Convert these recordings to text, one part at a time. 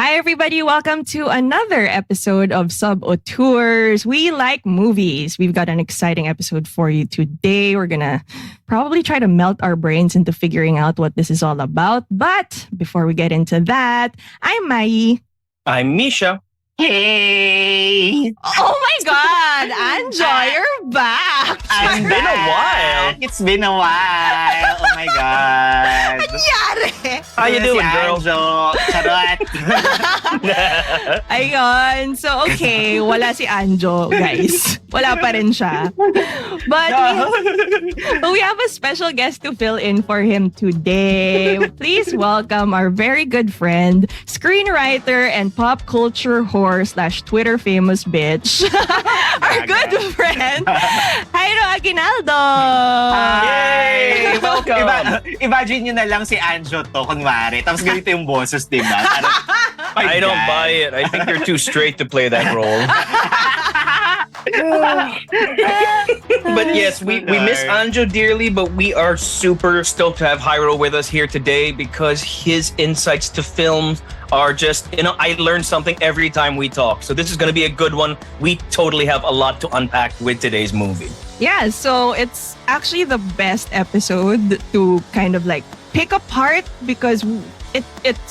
Hi, everybody. Welcome to another episode of Sub-Auteurs. We like movies. We've got an exciting episode for you today. We're going to probably try to melt our brains into figuring out what this is all about. But before we get into that, I'm Mayee. I'm Misha. Hey! Oh my God! Anjo, you're back! I'm been a while. It's been a while. Oh my God. Nangyari? How you doing, girl? Anjo. Charot. Ayun. So, okay. Wala si Anjo, guys. Wala pa rin siya. But we have a special guest to fill in for him today. Please welcome our very good friend, screenwriter and pop culture whore / Twitter famous bitch, our good friend, Hyro Aguinaldo. Yay! Welcome! Imagine nyo na lang si Anjo to, kunwari. Tapos ganito yung boses, diba? I don't buy it. I think you're too straight to play that role. But yes, we miss Anjo dearly, but we are super stoked to have Hyro with us here today because his insights to films are just, I learn something every time we talk. So this is going to be a good one. We totally have a lot to unpack with today's movie. Yeah, so it's actually the best episode to kind of like pick apart because it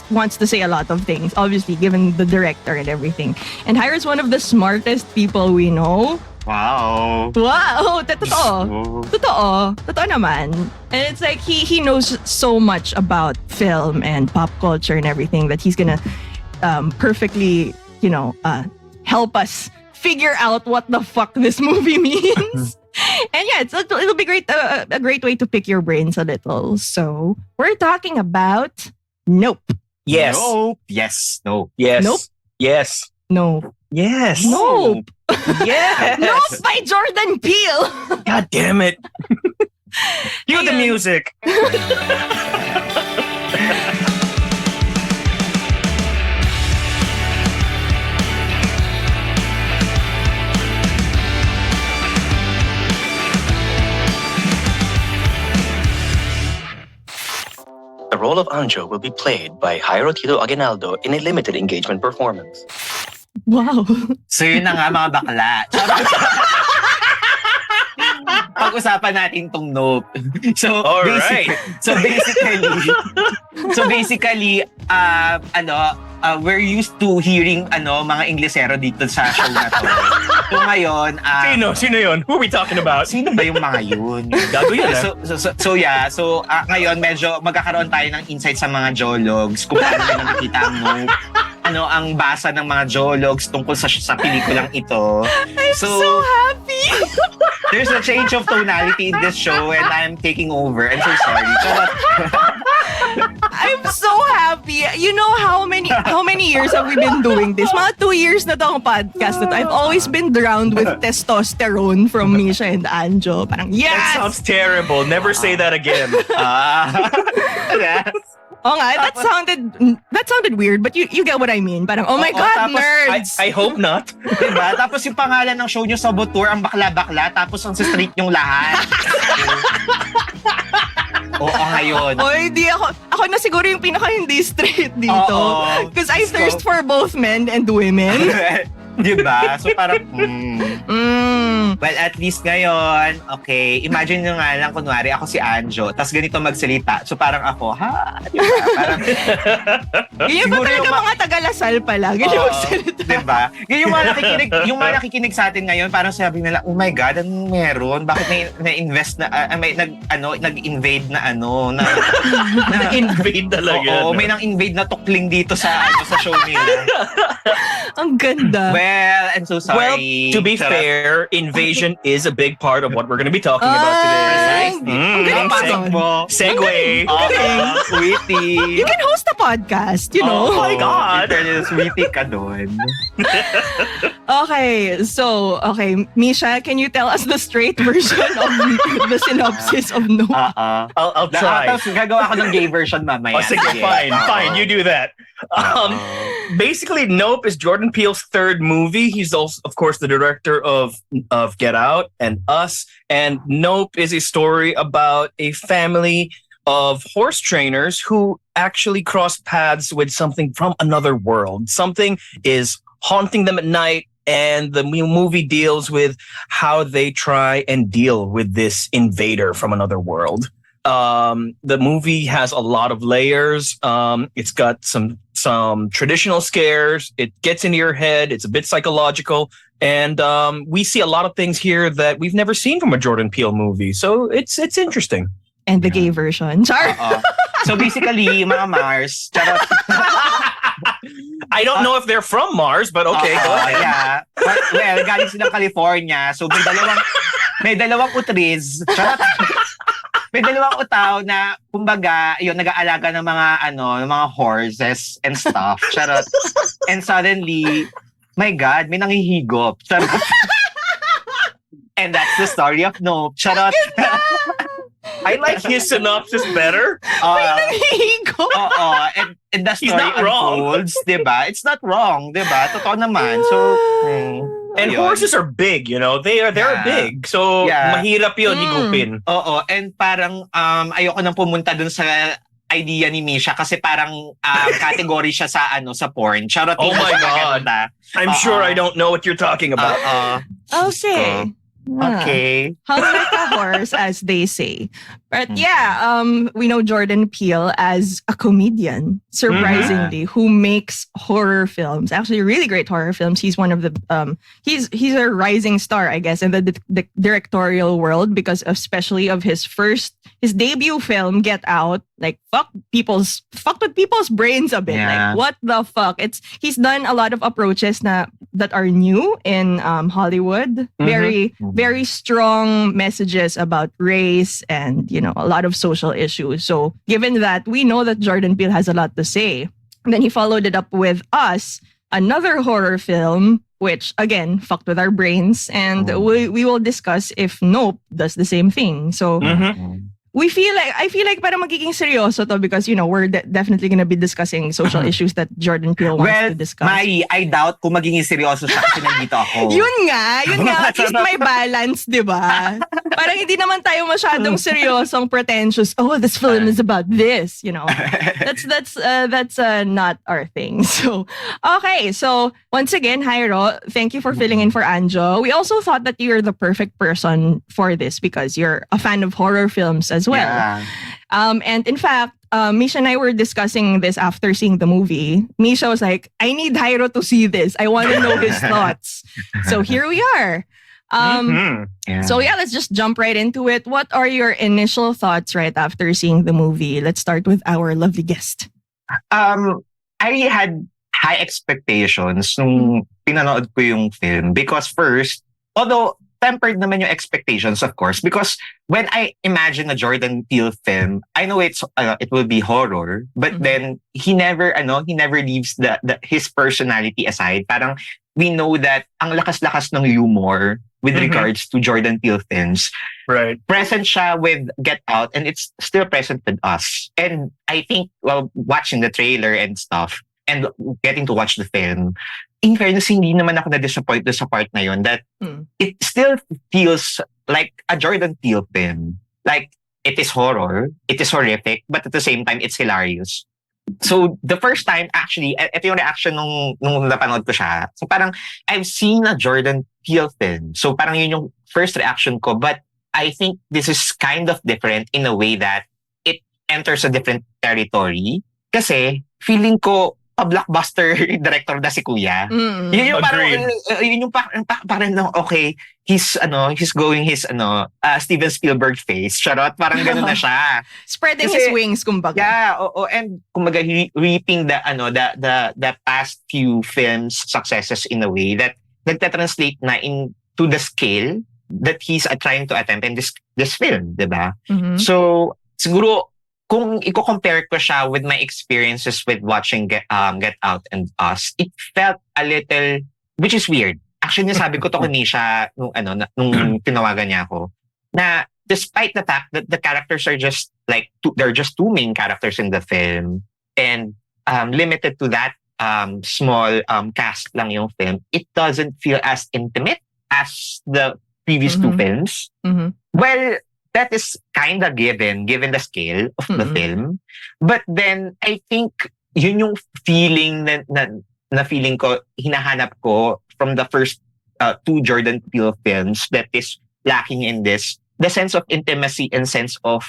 wants to say a lot of things, obviously, given the director and everything. And Hyro's one of the smartest people we know. Wow. Wow! Totoo. Totoo naman. And it's like he knows so much about film and pop culture and everything that he's gonna perfectly, help us figure out what the fuck this movie means. And yeah, it'll be great, a great way to pick your brains a little. So we're talking about Nope. Yes. Nope. Yes. No. Yes. Nope. Yes. No. Yes. Nope. Yes. Nope by Jordan Peele. God damn it. Cue the music. The role of Anjo will be played by Hyro Aguinaldo in a limited engagement performance. Wow. So yun na nga mga bakla. Pag-usapan natin tong Nope. So Alright. basically, we're used to hearing mga Inglesero dito sa show na to. So ngayon, Sino yun? Who are we talking about? sino ba yung mga yun? Gago yun, ah. So ngayon medyo magkakaroon tayo ng insight sa mga geologs kung paano nila nakita ang Nope. Ang basa ng mga geologs tungkol sa pelikulang ito. I'm so happy. There's a change of tonality in this show and I'm taking over. I'm so sorry. I'm so happy. You know how many years have we been doing this? Mga 2 years na to ang podcast na to. I've always been drowned with testosterone from Misha and Anjo. Parang, yes! That sounds terrible. Never say that again. Yes. Oh nga, that sounded weird, but you get what I mean. Parang, oh my God, tapos, nerds! I hope not. Diba? Tapos yung pangalan ng show nyo, Sub-Auteurs, ang bakla-bakla, tapos ang street yung lahat. Oo, ngayon. Oy, di ako na siguro yung pinaka hindi straight dito. Because I thirst for both men and women. Diba? So parang, Well, at least ngayon, okay, imagine nyo nga lang, kunwari, ako si Anjo, tas ganito magsalita. So parang ako, diba? Parang, ganyan ba talaga mga taga-Lasal pala? Ganyan magsalita. Diba? Yung mga nakikinig sa atin ngayon, parang sabi nila, oh my God, anong meron? Bakit may na-invest na, nag-invade na Na-invade talaga. Oo, may nang-invade na tukling dito sa show nila. Ang ganda. Well, I'm so sorry. Well, to be fair, invasion is a big part of what we're going to be talking about today. Ang galing pa doon. Segue. Sweetie. You can host a podcast, you know. Oh my God. Sweetie ka doon. Okay, Misha, can you tell us the straight version of the synopsis of Nope? I'll try. Tapos gagawa ko ng gay version mamaya. Oh, sige, fine. You do that. Basically, Nope is Jordan Peele's third movie. He's also, of course, the director of Get Out and Us. And Nope is a story about a family of horse trainers who actually cross paths with something from another world. Something is haunting them at night, and the movie deals with how they try and deal with this invader from another world. The movie has a lot of layers. It's got some traditional scares. It gets into your head. It's a bit psychological. And we see a lot of things here that we've never seen from a Jordan Peele movie. So it's interesting. And the gay version. Char. So basically, mga Mars, charot. I don't know if they're from Mars, but okay, go ahead. Yeah. But, well, galing silang California. So may dalawang utris. Charot. May dalawang utaw na, kumbaga, yun, nag-aalaga ng mga horses and stuff. Charot. And suddenly, my God, may nangihigop. Charot. And that's the story of Nope. Charot. I like his synopsis better. And the story He's not wrong. unfolds, diba? It's not wrong, diba? Totoo naman. So, and ayun. horses are big, they're big. So, mahirap yun higupin. Oo, and parang ayoko nang pumunta dun sa idea ni Misha kasi parang category siya sa porn. Charot. Oh my God. I'm sure I don't know what you're talking about. Okay. Okay. Hung like a horse, as they say. But we know Jordan Peele as a comedian, surprisingly, who makes horror films. Actually, really great horror films. He's one of the he's a rising star, I guess, in the directorial world because especially of his debut film, Get Out. Like fucked with people's brains a bit. Yeah. Like what the fuck? He's done a lot of approaches that are new in Hollywood. Very strong messages about race and a lot of social issues. So given that, we know that Jordan Peele has a lot to say. And then he followed it up with Us, another horror film, which again fucked with our brains, and we will discuss if Nope does the same thing. So. I feel like parang magiging seryoso to because, we're definitely gonna be discussing social issues that Jordan Peele wants to discuss. Mayee, I doubt kung magiging seryoso siya kasi nandito ako. Yun nga. At least may balance, di ba? Parang hindi naman tayo masyadong seryosong pretentious. Oh, this film is about this, That's not our thing. So, okay. So, once again, Hyro, thank you for filling in for Anjo. We also thought that you're the perfect person for this because you're a fan of horror films as well. Yeah. And in fact, Misha and I were discussing this after seeing the movie. Misha was like, I need Hyro to see this. I want to know his thoughts. So here we are. So let's just jump right into it. What are your initial thoughts right after seeing the movie? Let's start with our lovely guest. I had high expectations nung pinanood ko yung film because first, although tempered naman yung expectations, of course, because when I imagine a Jordan Peele film, I know it will be horror, but then he never leaves his personality aside. Parang we know that ang lakas-lakas ng humor with regards to Jordan Peele films. Right. Present siya with Get Out, and it's still present with Us. And I think, watching the trailer and stuff, and getting to watch the film, in fairness, hindi naman ako na-disappoint sa part na yun that it still feels like a Jordan Peele film. Like, it is horror, it is horrific, but at the same time, it's hilarious. So, the first time, actually, ito yung reaction nung napanood ko siya. So, parang, I've seen a Jordan Peele film. So, parang yun yung first reaction ko. But I think this is kind of different in a way that it enters a different territory. Kasi, feeling ko, a blockbuster director na si Kuya. Yun yung parang okay, he's going his Steven Spielberg face. Charot, parang gano'n na siya. Spreading his wings, kumbaga. Yeah, and kumbaga reaping the past few films successes in a way that nagtatranslate na into the scale that he's trying to attempt in this film, diba? So, siguro kung i-compare ko siya with my experiences with watching Get Out and Us, it felt a little, which is weird. Actually, sabi ko to kay Misha nung tinawagan niya ako, na despite the fact that the characters are just like, they're just two main characters in the film, and limited to that small cast lang yung film, it doesn't feel as intimate as the previous two films. Well, that is kind of given the scale of the film. But then, I think, yun yung feeling na feeling ko, hinahanap ko from the first two Jordan Peele films that is lacking in this. The sense of intimacy and sense of,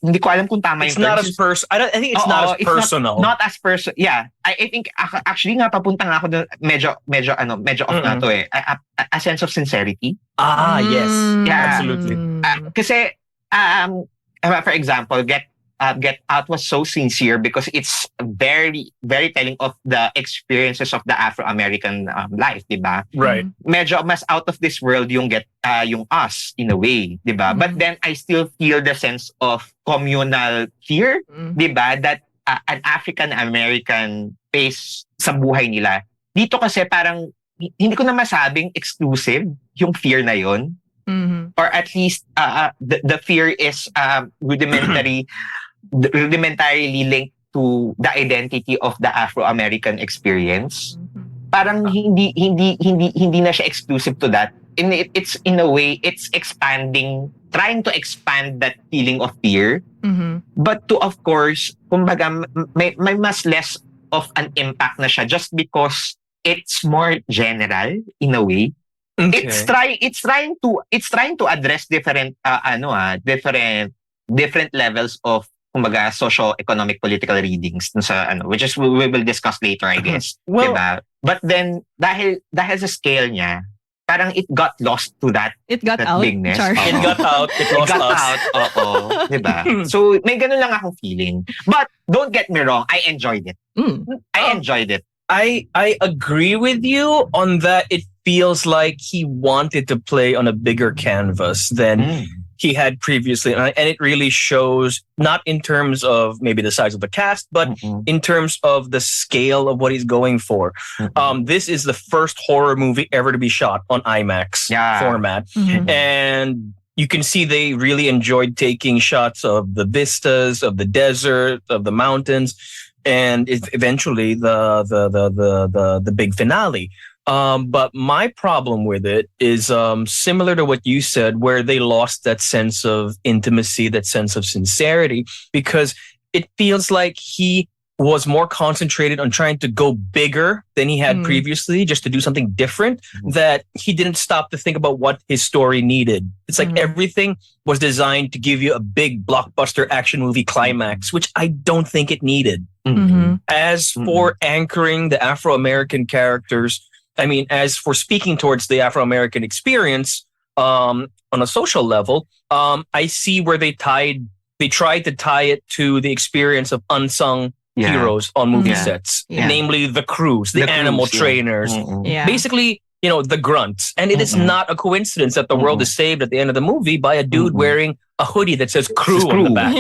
hindi ko alam kung tama it's yung not terms. as personal. I think it's not as personal. Not as personal. Yeah. I think actually nga papunta nga ako doon, medyo off nga to eh. A sense of sincerity. Yes. Yeah. Absolutely. Kasi for example, Get Out was so sincere because it's very, very telling of the experiences of the Afro-American life, diba? Right. Medyo mas out of this world yung yung Us in a way, diba? But then I still feel the sense of communal fear, diba? That an African-American face sa buhay nila. Dito kasi parang hindi ko na masabing exclusive yung fear na yon. Or at least the fear is rudimentarily linked to the identity of the Afro-American experience. Parang hindi na siya exclusive to that. It's in a way, it's trying to expand that feeling of fear. But to, of course, kumbaga, may mas less of an impact na siya just because it's more general in a way. Okay. It's trying to address different different levels of kumbaga socio-economic political readings sa which is we will discuss later, I guess. Well, diba? But then dahil sa scale niya, parang it got lost to that bigness. It got out. It lost us. Oo, diba? So may ganun lang akong feeling. But don't get me wrong, I enjoyed it. I enjoyed it. I agree with you on that. It feels like he wanted to play on a bigger canvas than he had previously. And it really shows, not in terms of maybe the size of the cast, but in terms of the scale of what he's going for. This is the first horror movie ever to be shot on IMAX format. And you can see they really enjoyed taking shots of the vistas, of the desert, of the mountains, and eventually the big finale. But my problem with it is similar to what you said, where they lost that sense of intimacy, that sense of sincerity, because it feels like he was more concentrated on trying to go bigger than he had previously, just to do something different, that he didn't stop to think about what his story needed. It's like everything was designed to give you a big blockbuster action movie climax, which I don't think it needed. As for anchoring the Afro-American characters, I mean, as for speaking towards the Afro-American experience on a social level, I see where they tried to tie it to the experience of unsung heroes on movie sets, namely the crews, the animal trainers, basically, you know, the grunts. And it is not a coincidence that the world is saved at the end of the movie by a dude wearing a hoodie that says crew on the back.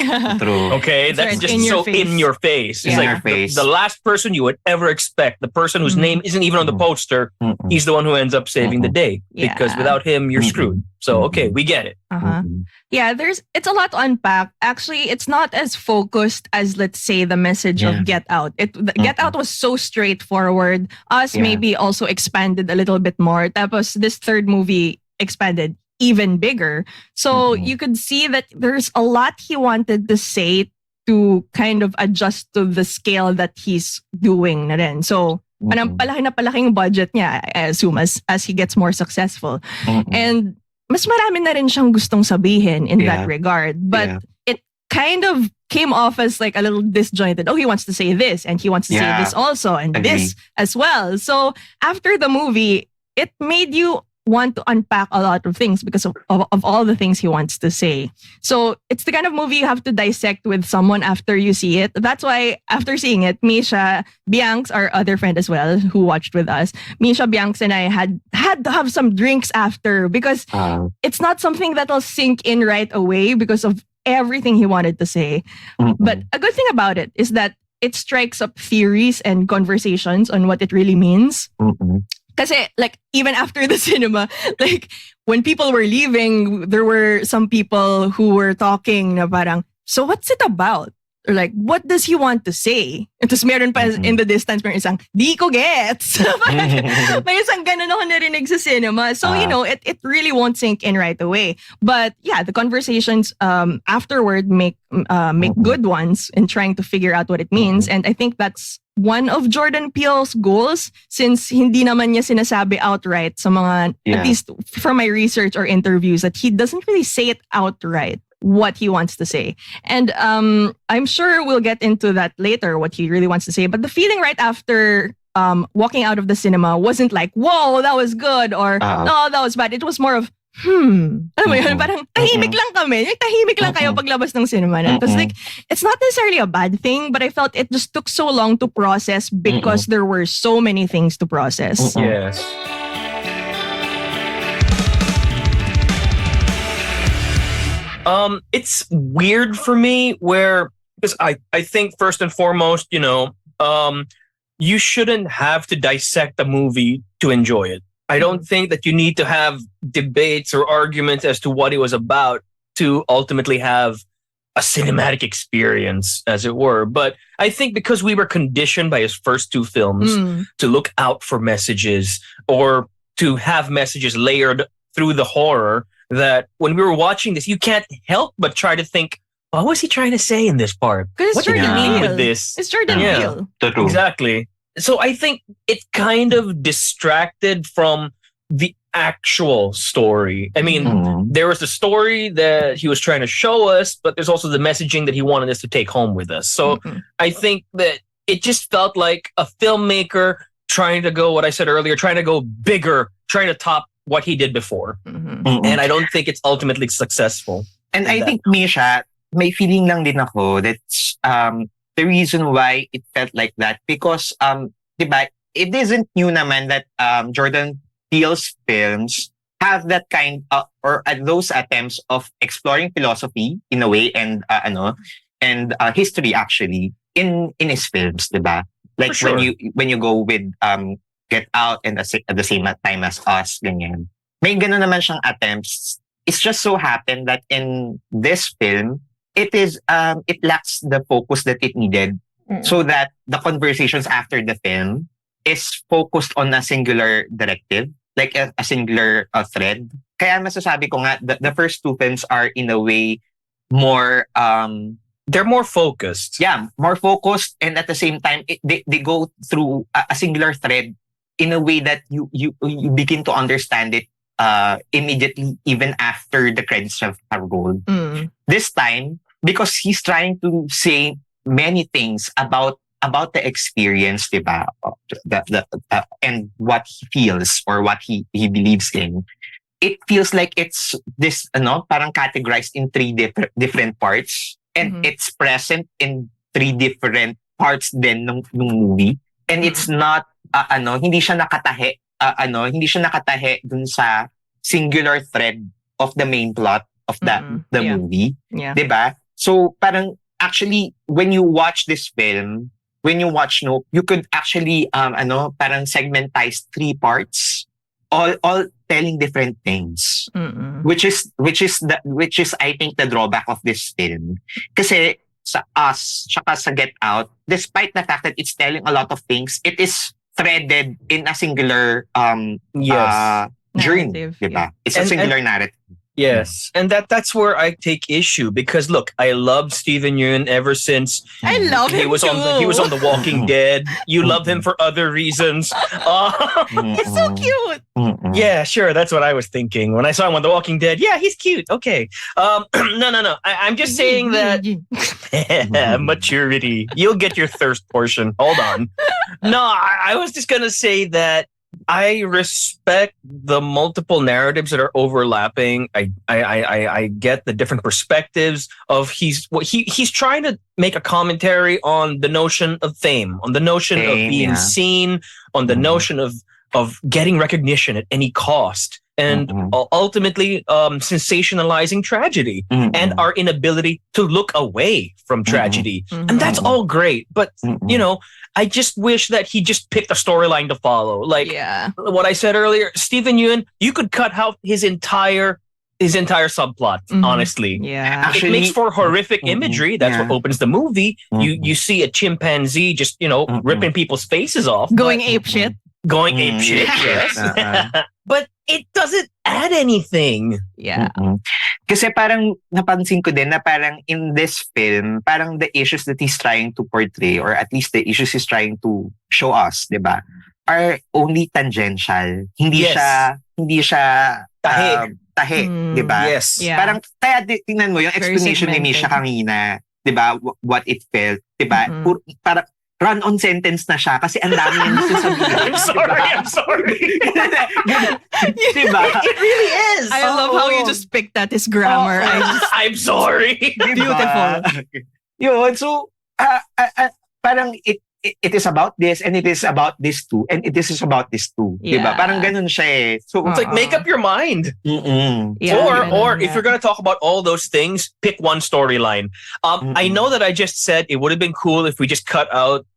Okay, that's just so in your face. It's like the last person you would ever expect, the person whose name isn't even on the poster, he's the one who ends up saving the day, because without him, you're screwed. So, okay, we get it. Yeah, it's a lot to unpack. Actually, it's not as focused as, let's say, the message of Get Out. Get Out was so straightforward. Us maybe also expanded a little bit more. Tapos this third movie expanded even bigger. So you could see that there's a lot he wanted to say to kind of adjust to the scale that he's doing na rin. So, parang palaking budget niya, I assume, as he gets more successful. And mas marami na rin siyang gustong sabihin in that regard. But it kind of came off as like a little disjointed. Oh, he wants to say this, and he wants to say this also, and this as well. So after the movie, it made you want to unpack a lot of things because of all the things he wants to say. So it's the kind of movie you have to dissect with someone after you see it. That's why after seeing it, Misha, Bianx, our other friend as well, who watched with us, Misha, Bianx, and I had to have some drinks after, because it's not something that'll sink in right away because of everything he wanted to say. But a good thing about it is that it strikes up theories and conversations on what it really means. Kasi, like, even after the cinema, like, when people were leaving, there were some people who were talking na parang, so what's it about? Or like, what does he want to say? And tapos meron pa in the distance, meron isang, di ko gets. May isang ganun ako narinig sa cinema. So, it really won't sink in right away. But yeah, the conversations afterward make good ones in trying to figure out what it means. And I think that's one of Jordan Peele's goals, since hindi naman niya sinasabi outright sa mga, at least from my research or interviews, that he doesn't really say it outright what he wants to say. And I'm sure we'll get into that later, what he really wants to say. But the feeling right after walking out of the cinema wasn't like, whoa, that was good, or no, that was bad. It was more of, alam mo yun, parang tahimik lang kami. Tahimik lang kayo paglabas ng cinema na. Because like, it's not necessarily a bad thing, but I felt it just took so long to process because there were so many things to process. Yes. It's weird for me because I think first and foremost, you shouldn't have to dissect a movie to enjoy it. I don't think that you need to have debates or arguments as to what it was about to ultimately have a cinematic experience, as it were. But I think because we were conditioned by his first two films to look out for messages or to have messages layered through the horror, that when we were watching this, you can't help but try to think, what was he trying to say in this part? What did he mean with this? It's Jordan Peele. Exactly. So I think it kind of distracted from the actual story. I mean, there was the story that he was trying to show us, but there's also the messaging that he wanted us to take home with us. So I think that it just felt like a filmmaker trying to go, what I said earlier, trying to go bigger, trying to top what he did before. And I don't think it's ultimately successful. And I think, Misha, may feeling lang din ako that's the reason why it felt like that. Because, diba, it isn't new naman that Jordan Peele's films have that kind of, or those attempts of exploring philosophy in a way and history actually in his films, diba? Like sure. when you go with Get Out and at the same time as Us, ganyan. May ganun naman siyang attempts. It's just so happened that in this film, it lacks the focus that it needed, so that the conversations after the film is focused on a singular directive, like a singular thread. Kaya masasabi ko nga, the first two films are in a way more they're more focused. Yeah, more focused, and at the same time, they go through a singular thread in a way that you begin to understand it immediately, even after the credits have rolled. This time, because he's trying to say many things about the experience, diba? And what he feels or what he believes in. It feels like it's this, parang categorized in three different parts. And it's present in three different parts din ng movie. And it's not, hindi siya nakatahe dun sa singular thread of the main plot of the movie. Yeah. Diba? So parang actually, when you watch this film, when you watch Nope, you could actually, parang segmentize three parts, all telling different things, which is I think the drawback of this film. Kasi sa Us, tsaka sa Get Out, despite the fact that it's telling a lot of things, it is threaded in a singular journey, diba? Yeah. It's a singular narrative. Yes, and that's where I take issue, because look, I loved Steven Yeun ever since I love him he was too. on The Walking Dead. You love him for other reasons. He's so cute. Yeah, sure, that's what I was thinking when I saw him on The Walking Dead. Yeah, he's cute. Okay, no. I'm just saying that maturity. You'll get your thirst portion. Hold on. No, I was just gonna say that I respect the multiple narratives that are overlapping. I get the different perspectives of he's trying to make a commentary on the notion of fame, on the notion of being seen, on the notion of getting recognition at any cost, and ultimately sensationalizing tragedy and our inability to look away from tragedy. And that's all great, but I just wish that he just picked a storyline to follow. Like what I said earlier, Steven Yeun, you could cut out his entire his entire subplot, honestly. Yeah. It makes for horrific imagery. That's what opens the movie. You see a chimpanzee just, ripping people's faces off. Going ape shit. Going ape shit, yes. But it doesn't add anything. Yeah. Kasi parang napansin ko din na parang in this film, parang the issues that he's trying to portray, or at least the issues he's trying to show us, di ba, are only tangential. Hindi siya tahi, di ba? Yes. Yeah. Parang, kaya tingnan mo yung Very explanation ni Misha kanina, di ba, what it felt, di ba? Parang run-on sentence na siya kasi ang dami yung sasabihin. I'm sorry. Diba? It really is. I love how you just picked at his grammar. I'm sorry. Beautiful. Yun, so, parang it is about this, and it is about this too, and it is about this too. Yeah. Diba? Parang ganun siya eh. So, It's like, make up your mind. Yeah, Or if you're going to talk about all those things, pick one storyline. I know that I just said it would have been cool if we just cut out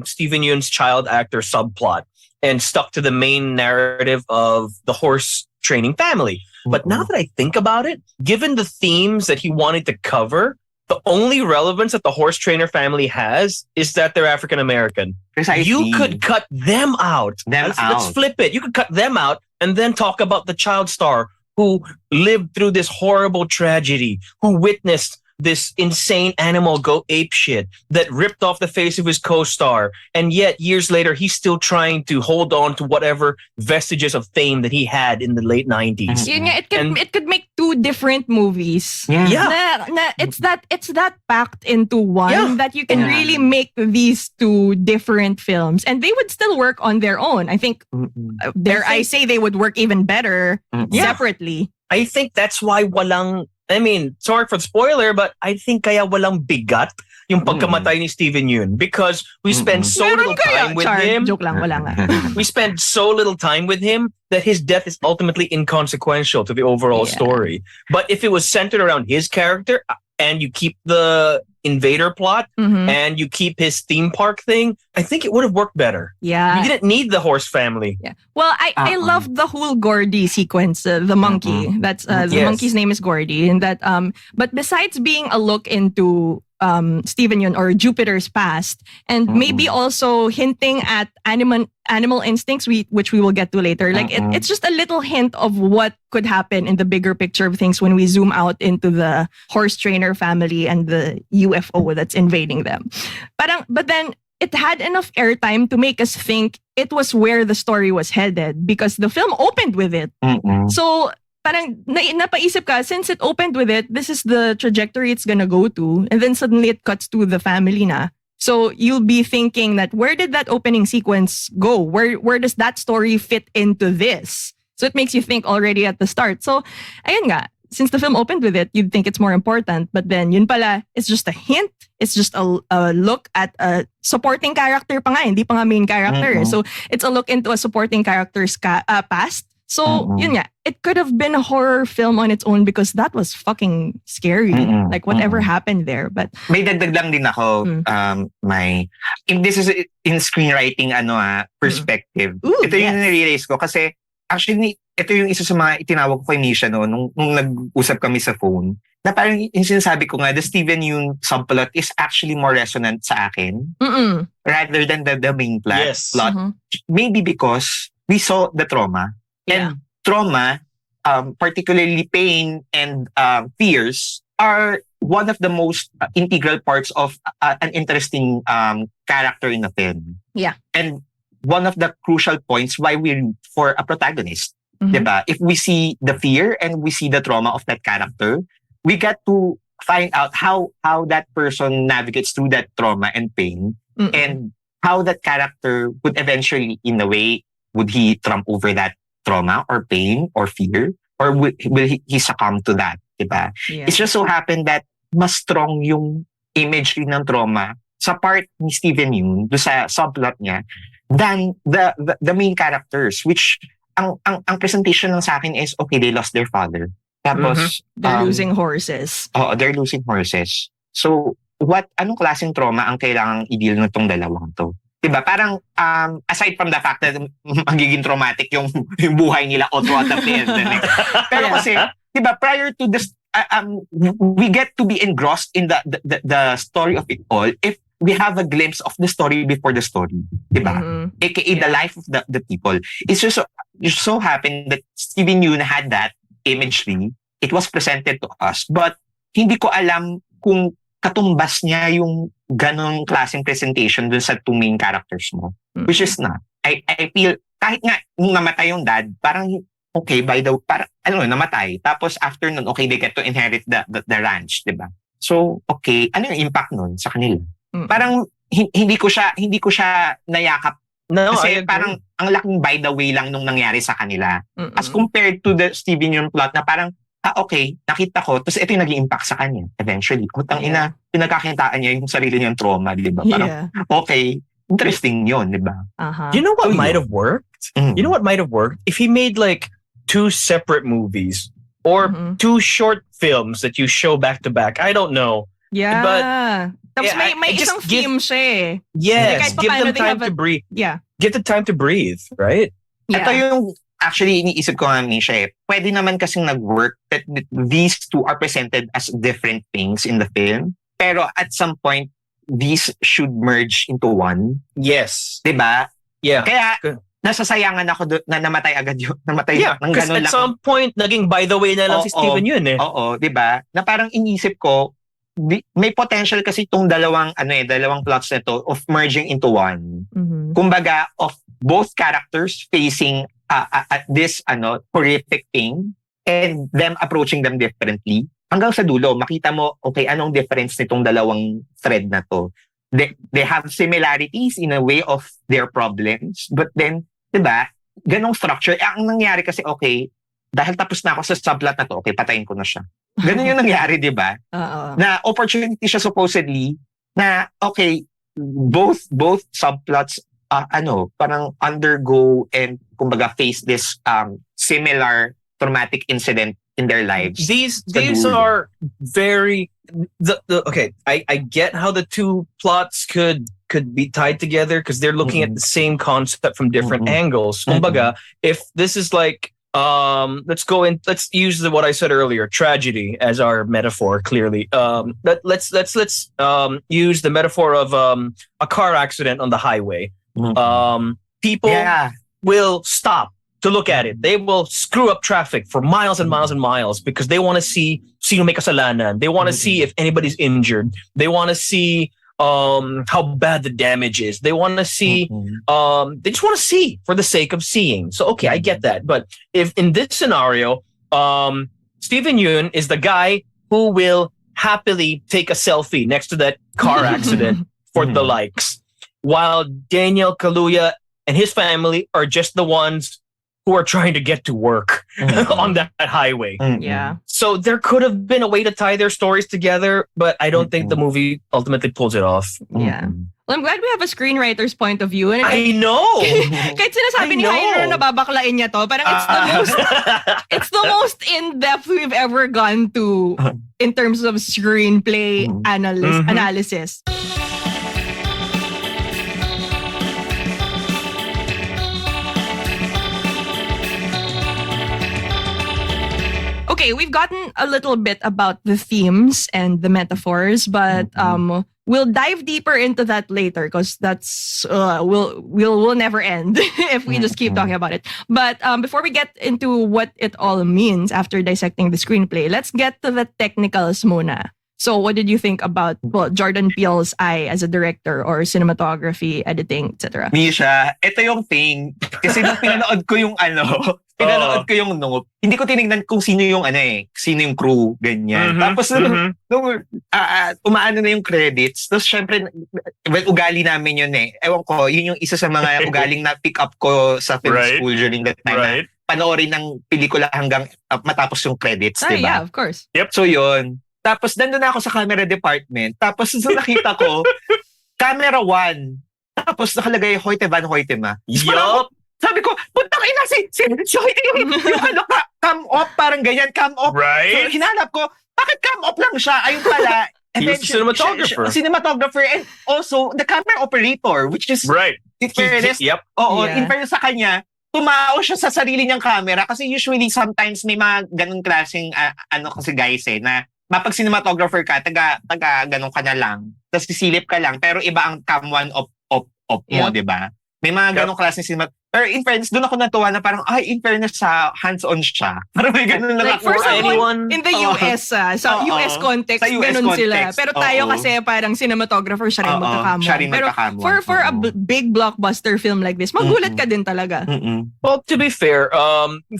Steven Yeun's child actor subplot and stuck to the main narrative of the horse training family. But now that I think about it, given the themes that he wanted to cover, the only relevance that the horse trainer family has is that they're African American. Precisely. You could cut them out. Let's flip it. You could cut them out and then talk about the child star who lived through this horrible tragedy, who witnessed this insane animal go ape shit that ripped off the face of his co-star, and yet years later he's still trying to hold on to whatever vestiges of fame that he had in the late 90s. Yun nga, it could make two different movies. Yeah. It's that packed into one that you can really make these two different films, and they would still work on their own. I think I say they would work even better separately. I think that's why sorry for the spoiler, but I think kaya walang bigat yung pagkamatay ni Steven Yeun, because we spend so little time with him. Joke lang, wala nga. We spend so little time with him that his death is ultimately inconsequential to the overall story. But if it was centered around his character and you keep the invader plot and you keep his theme park thing, I think it would have worked better. Yeah. You didn't need the horse family. Yeah. Well, I loved the whole Gordy sequence, the monkey. That's the monkey's name is Gordy, and that but besides being a look into Steven Yeun or Jupiter's past, and maybe also hinting at animal instincts, which we will get to later. Like it's just a little hint of what could happen in the bigger picture of things when we zoom out into the horse trainer family and the UFO that's invading them. But then it had enough airtime to make us think it was where the story was headed, because the film opened with it. So parang napaisip ka, since it opened with it, this is the trajectory it's gonna go to, and then suddenly it cuts to the family na. So you'll be thinking that, where did that opening sequence go? Where does that story fit into this? So it makes you think already at the start. So ayun nga, since the film opened with it, you'd think it's more important, but then yun pala, it's just a hint. It's just a look at a supporting character pa nga, hindi pa nga main character. So it's a look into a supporting character's past. So yun nga, it could have been a horror film on its own, because that was fucking scary. Like whatever happened there. But may dagdag lang din ako, this is in screenwriting perspective. Ito yung na-realize ko kasi actually ito yung isa sa mga itinawag ko kay Misha nung nag-usap kami sa phone, na parang yung sinasabi ko nga, the Steven Yeun subplot is actually more resonant sa akin rather than the main plot. Maybe because we saw the trauma. And trauma, particularly pain and fears, are one of the most integral parts of an interesting character in a film. Yeah. And one of the crucial points why we root for a protagonist. Diba? If we see the fear and we see the trauma of that character, we get to find out how that person navigates through that trauma and pain, and how that character would eventually, in a way, would he trump over that trauma or pain or fear, or will he succumb to that, diba? Yeah. It's just so happened that mas strong yung imagery ng trauma sa part ni Steven Yeun, do sa subplot niya, than the main characters, which ang presentation lang sa akin is, okay, they lost their father. Tapos they're losing horses. Oh, they're losing horses. So, anong klaseng trauma ang kailangang i-deal nitong dalawang to? Diba? Parang, aside from the fact that magiging traumatic yung buhay nila all throughout the film. Pero kasi, diba, prior to this, we get to be engrossed in the story of it all if we have a glimpse of the story before the story, diba? AKA the life of the people. It's just so happened that Steven Yeun had that imagery. It was presented to us, but hindi ko alam kung katumbas niya yung ganong klaseng presentation dun sa two main characters mo. Which is not. I feel, kahit nga nung namatay yung dad, parang okay, namatay. Tapos after nun, okay, they get to inherit the ranch, diba? So, okay, ano yung impact nun sa kanila? Parang hindi ko siya nayakap. No, kasi parang ang laking by the way lang nung nangyari sa kanila. As compared to the Steven Yeun plot na parang, okay, nakita ko, tapos ito yung naging impact sa kanya eventually. Ina, pinagkakitaan niya yung sarili niyang trauma, di ba? Parang, okay, interesting yun, di ba? You know what might have worked? You know what might have worked? If he made like 2 separate movies or 2 short films that you show back to back. I don't know. Yeah. But tapos may isang theme siya eh. Yes, give them time to breathe. Yeah. Give the time to breathe, right? Ito yung actually iniisip ko nga Misha pwede naman kasing nag-work that these two are presented as different things in the film. Pero at some point, these should merge into one. Yes. Diba? Yeah. Kaya, nasasayangan ako na namatay agad yun. Namatay ng because at some point, naging by the way na lang si Steven Yeun eh. Oo, diba? Na parang inisip ko, may potential kasi itong dalawang plots na to of merging into one. Kumbaga, of both characters facing at this horrific thing and them approaching them differently. Hanggang sa dulo, makita mo, okay, anong difference nitong dalawang thread na to? They have similarities in a way of their problems, but then, diba, ganong structure. Ang nangyari kasi, okay, dahil tapos na ako sa subplot na to, okay, patayin ko na siya. Ganon yung nangyari, diba? Na opportunity siya supposedly, na, okay, both subplots parang undergo and kumbaga face this similar traumatic incident in their lives. These are very okay. I get how the two plots could be tied together because they're looking at the same concept from different angles. Kumbaga, if this is like let's use what I said earlier, tragedy as our metaphor. Clearly, let's use the metaphor of a car accident on the highway. People will stop to look at it. They will screw up traffic for miles and miles and miles because they want to see sino may kasalanan. They want to see if anybody's injured. They want to see how bad the damage is. They want to see they just want to see for the sake of seeing. So okay, I get that. But if in this scenario, Steven Yeun is the guy who will happily take a selfie next to that car accident for the likes, while Daniel Kaluuya and his family are just the ones who are trying to get to work on that highway. Yeah. So there could have been a way to tie their stories together, but I don't think the movie ultimately pulls it off. Yeah. Well, I'm glad we have a screenwriter's point of view. And I know! Kahit sinasabi ni Hyro na babaklain niya to, parang it's the most in-depth we've ever gone to in terms of screenplay analysis. Okay, we've gotten a little bit about the themes and the metaphors, but we'll dive deeper into that later because that's will never end if we just keep talking about it. But before we get into what it all means after dissecting the screenplay, let's get to the technicals muna. So what did you think about Jordan Peele's eye as a director or cinematography, editing, etc.? Misha, ito yung thing. Kasi nung pinanood ko yung note, hindi ko tinignan kung sino yung sino yung crew, ganyan. Tapos nung umaano na yung credits, tapos syempre, ugali namin yun eh. Ewan ko, yun yung isa sa mga ugaling na pick up ko sa film school during that time. Na panoorin ng pelikula hanggang matapos yung credits, diba? Yeah, of course. Yep. So yun. Tapos nandun na ako sa camera department. Tapos nakita ko, camera 1. Tapos nakalagay Hoyte Van Hoytema. Yup! Sabi ko, puntang ina si Hoyte yung cam off, parang ganyan, cam off. Right? So hinanap ko, bakit cam off lang siya? Ayun pala. He was a cinematographer. Cinematographer and also the camera operator, which is right. in fairness, Yep. in fairness sa kanya, tumao siya sa sarili niyang camera kasi usually sometimes may mga ganung klaseng kasi guys na mapag cinematographer ka, taga ganun ka na lang. Tapos sisilip ka lang pero iba ang cam one op mo, di ba? May mga ganung klaseng pero in fairness, doon ako natuwa na parang, in fairness sa hands-on siya. Parang may ganun lang like ako. for someone in the US, sa US context, Sa US ganun sila. context, Pero tayo kasi parang cinematographer siya rin magkakamon. Siya rin Pero magkakamon. for a big blockbuster film like this, magulat ka din talaga. Well, to be fair,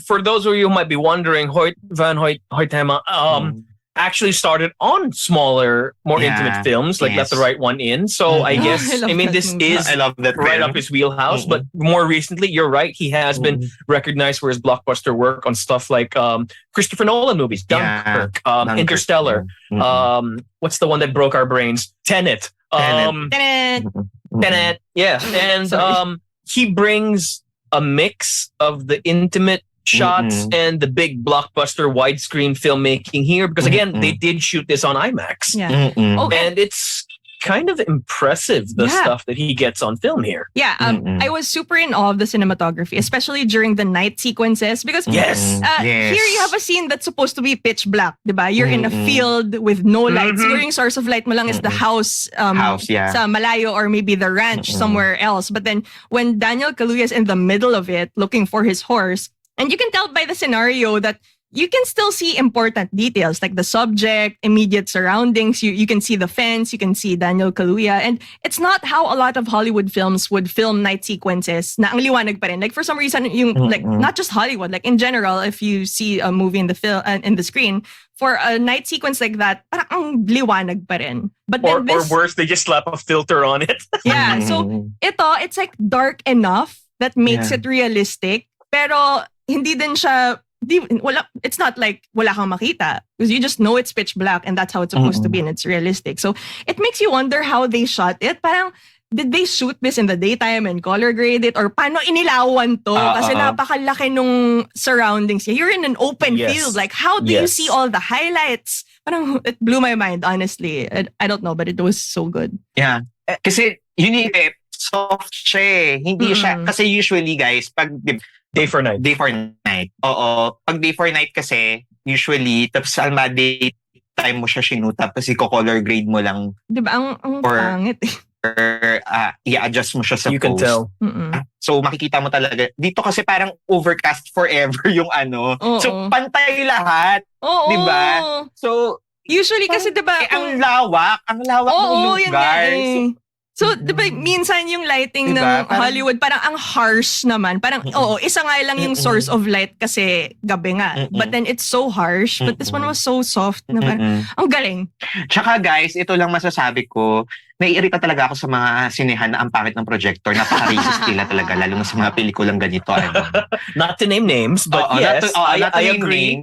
for those of you who might be wondering, Van Hoytema, actually started on smaller, more intimate films, like Let the Right One In. So I guess, this is I love that right film. up his wheelhouse. But more recently, you're right, he has been recognized for his blockbuster work on stuff like Christopher Nolan movies, Dunkirk, Interstellar, what's the one that broke our brains? Tenet. Tenet. Yeah. And he brings a mix of the intimate shots and the big blockbuster widescreen filmmaking here because again they did shoot this on IMAX and it's kind of impressive the stuff that he gets on film here. I was super in awe of the cinematography, especially during the night sequences because here you have a scene that's supposed to be pitch black, diba? You're in a field with no light. Siguro yung source of light mo lang is the house sa malayo or maybe the ranch somewhere else. But then when Daniel Kaluuya is in the middle of it looking for his horse, and you can tell by the scenario that you can still see important details like the subject, immediate surroundings. You can see the fence, you can see Daniel Kaluuya. And it's not how a lot of Hollywood films would film night sequences na ang liwanag pa rin. Like for some reason, like not just Hollywood, like in general, if you see a movie in the film in the screen, for a night sequence like that, parang ang liwanag pa rin. But then or worse, they just slap a filter on it. So it's like dark enough that makes it realistic. Pero hindi din siya it's not like wala kang makita because you just know it's pitch black and that's how it's supposed to be and it's realistic. So it makes you wonder how they shot it. Parang did they shoot this in the daytime and color grade it or paano inilawan to kasi napakalaki nung surroundings. You're in an open field. Like how do you see all the highlights? Parang it blew my mind honestly. I don't know but it was so good. Yeah. Kasi yun soft siya hindi siya kasi usually guys pag Day for night. Oo. Pag day for night kasi, usually, tapos day time mo siya shoot, tapos i-color grade mo lang. Diba? Ang pangit eh. Or i-adjust mo siya sa You can tell. So, makikita mo talaga. Dito kasi parang overcast forever yung So, pantay lahat. Diba? So, usually kasi diba? Ang lawak ng lugar. So, diba, minsan yung lighting ng Hollywood, parang ang harsh naman. Parang, isa nga lang yung source of light kasi gabi nga. But then it's so harsh. But this one was so soft na parang, ang galing. Tsaka guys, ito lang masasabi ko, naiirita talaga ako sa mga sinehan na ang pangit ng projector. Napaka-racist nila talaga, lalo na sa mga pelikulang ganito. Not to name names, but yes, I agree.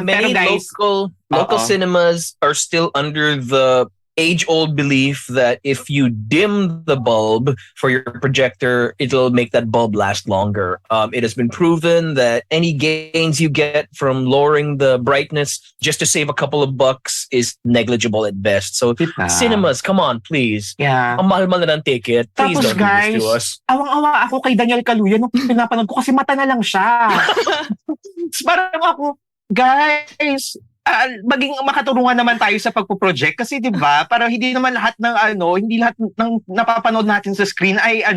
Many guys, local cinemas are still under the age-old belief that if you dim the bulb for your projector, it'll make that bulb last longer. It has been proven that any gains you get from lowering the brightness just to save a couple of bucks is negligible at best. So cinemas, come on, please. Yeah. Ang mahal-mahal na ng ticket. Please tapos, don't guys, do this to us. Awang-awa ako kay Daniel Kaluuya nung pinapanood ko kasi mata na lang siya. Parang ako, guys, maging makaturungan naman tayo sa pagpo-project kasi 'di ba? Para hindi naman lahat ng hindi lahat ng napapanood natin sa screen ay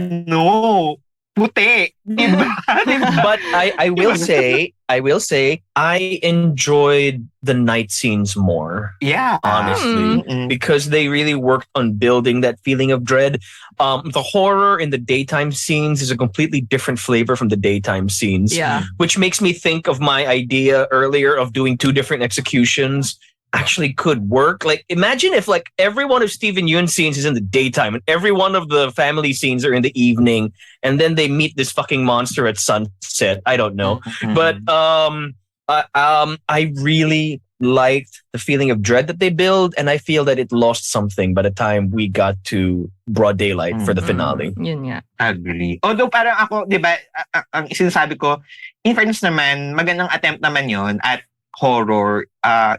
puti, 'di ba? But I will say I enjoyed the night scenes more. Yeah, honestly, because they really worked on building that feeling of dread. The horror in the daytime scenes is a completely different flavor from the daytime scenes. Yeah, which makes me think of my idea earlier of doing two different executions. Actually could work. Like imagine if like every one of Steven Yeun's scenes is in the daytime and every one of the family scenes are in the evening and then they meet this fucking monster at sunset. I don't know. But I really liked the feeling of dread that they build and I feel that it lost something by the time we got to broad daylight for the finale. Yun nga. Agree. Although parang ako, 'di ba, ang sinasabi ko, in fairness naman, magandang attempt naman 'yon at horror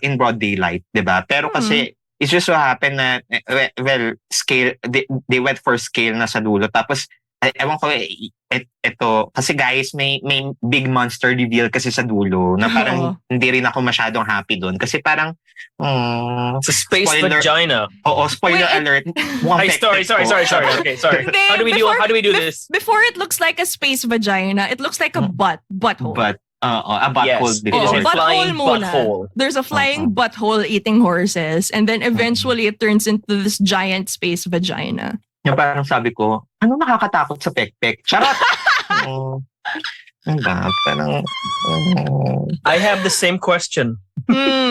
in broad daylight, 'di ba? Pero kasi it's just so happen na scale they went for scale na sa dulo tapos ewan ko, ito, kasi guys, may big monster reveal kasi sa dulo na parang hindi rin ako masyadong happy doon. Kasi parang, it's a space vagina. Oo, spoiler alert. Sorry. Okay, sorry. How do we do this? Before it looks like a space vagina, it looks like a butthole. A butthole. It is a flying butthole. There's a flying butthole eating horses, and then eventually it turns into this giant space vagina. Yung parang sabi ko, ano nakakatakot sa pekpek? Charot! Parang... I have the same question.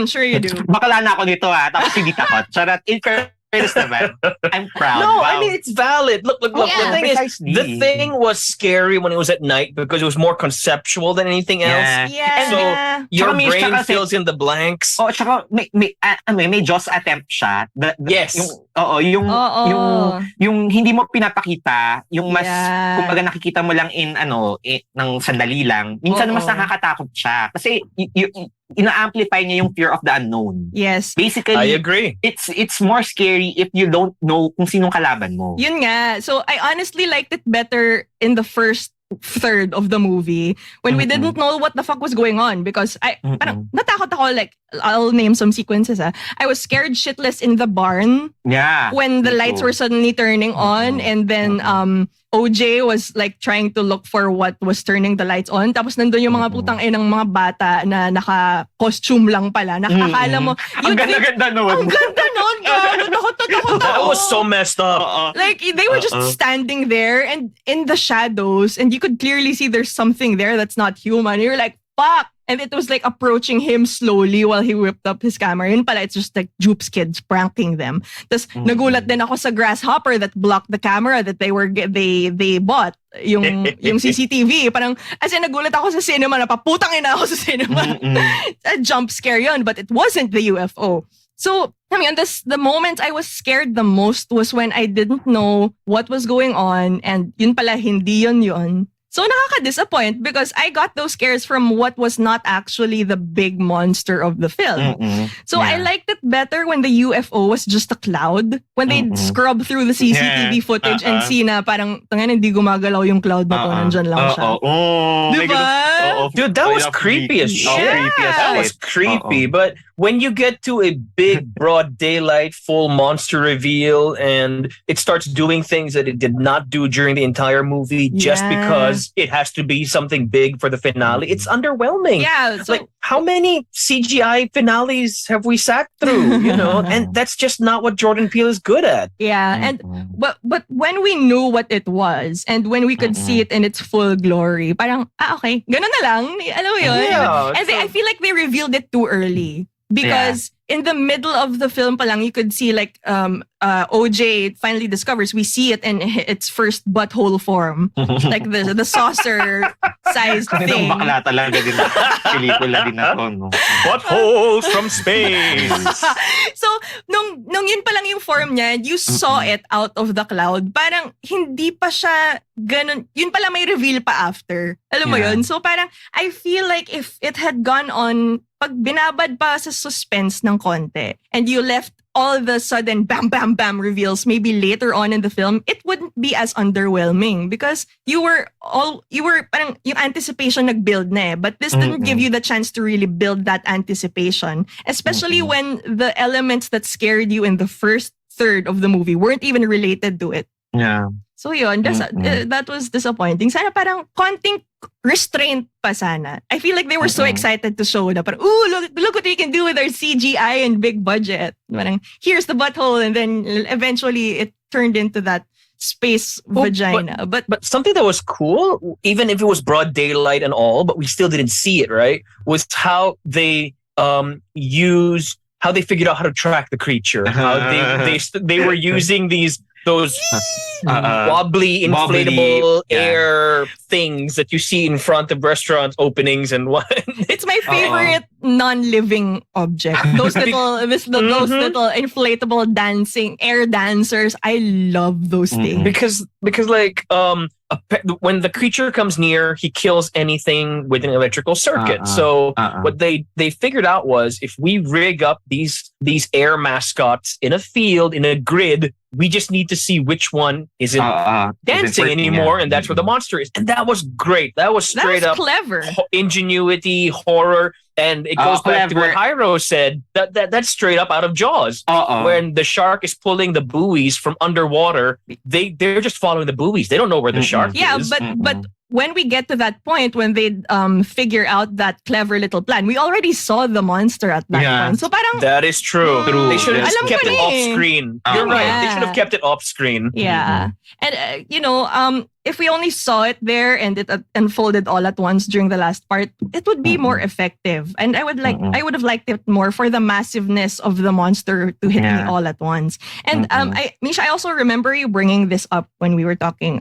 Sure you do. Bakala na ako nito tapos hindi takot. Charot, in fairness naman, I'm proud. No, wow. I mean, it's valid. Look. Yeah, the thing is, the thing was scary when it was at night because it was more conceptual than anything else. Yeah. So your brain fills in the blanks. Oh, tsaka may Jaws attempt siya. Yes. Yung hindi mo pinapakita, yung mas kumbaga nakikita mo lang ng sandali lang. Minsan mas nakakatakot siya kasi ina-amplify niya yung fear of the unknown. Yes. Basically, I agree. It's more scary if you don't know kung sinong kalaban mo. Yun nga. So I honestly liked it better in the first third of the movie when we didn't know what the fuck was going on because parang natakot ako. Like, I'll name some sequences. I was scared shitless in the barn. Yeah. When the lights were suddenly turning on and then OJ was like trying to look for what was turning the lights on. Tapos nandun yung mga putang inang mga bata na naka-costume lang pala. Nakakala mo. Ang ganda-ganda nun. Ang ganda nun. Takot. That was so messed up. Like, they were just standing there and in the shadows and you could clearly see there's something there that's not human. You're like, fuck. And it was like approaching him slowly while he whipped up his camera. Yun pala, it's just like Jupe's kids pranking them. Tapos nagulat din ako sa grasshopper that blocked the camera that they bought. Yung CCTV. Parang, as in, nagulat ako sa cinema, napaputang ina ako sa cinema. A jump scare yun, but it wasn't the UFO. So, I mean, the moment I was scared the most was when I didn't know what was going on and yun pala, hindi yun. So nakaka-disappoint because I got those scares from what was not actually the big monster of the film. So I liked it better when the UFO was just a cloud. When they scrub through the CCTV footage and see na parang tangan hindi gumagalaw yung cloud na to, nandyan lang siya. Diba? Dude, that was creepy as shit. That was creepy. But when you get to a big, broad daylight, full monster reveal, and it starts doing things that it did not do during the entire movie just because it has to be something big for the finale, it's underwhelming. Yeah. So, like, how many CGI finales have we sat through, And that's just not what Jordan Peele is good at. Yeah. And but when we knew what it was and when we could see it in its full glory, parang, okay, ganun na lang. Alam mo yun? Yeah, and I feel like they revealed it too early. Because in the middle of the film palang, you could see like OJ finally discovers, we see it in its first butthole form. Like the saucer-sized thing. Bakla talaga din pelikula din na to, no? Buttholes from space! So, nung yun palang yung form niya, you saw it out of the cloud, parang hindi pa siya ganun. Yun pala may reveal pa after. Alam mo yun? So parang, I feel like if it had gone on, pag binabad pa sa suspense ng konti and you left all the sudden bam bam bam reveals maybe later on in the film, it wouldn't be as underwhelming because you were parang yung anticipation nag-build na but this didn't give you the chance to really build that anticipation, especially when the elements that scared you in the first third of the movie weren't even related to it. Yeah. So yun, that was disappointing. Sana parang konting restraint pa sana. I feel like they were so excited to show na parang, look what we can do with our CGI and big budget. Parang, here's the butthole, and then eventually it turned into that space vagina. But something that was cool, even if it was broad daylight and all, but we still didn't see it, right? Was how they how they figured out how to track the creature. How they were using those wobbly, inflatable air things that you see in front of restaurant openings and what. It's my favorite non-living object. Those little inflatable dancing air dancers. I love those things because like when the creature comes near, he kills anything with an electrical circuit. So what they figured out was if we rig up these air mascots in a field, in a grid, we just need to see which one isn't dancing anymore, and that's where the monster is. And that was great. That was straight up clever ingenuity, horror, and it goes back to what Hyro said. That's straight up out of Jaws. When the shark is pulling the buoys from underwater, they're just following the buoys. They don't know where the shark is. Yeah, but when we get to that point, when they figure out that clever little plan, we already saw the monster at that point. So parang, that is true. They should have just kept it off screen. You're right. They should have kept it off screen. Yeah. And, if we only saw it there and it unfolded all at once during the last part, it would be more effective. And I would have liked it more for the massiveness of the monster to hit me all at once. And Misha, I also remember you bringing this up when we were talking.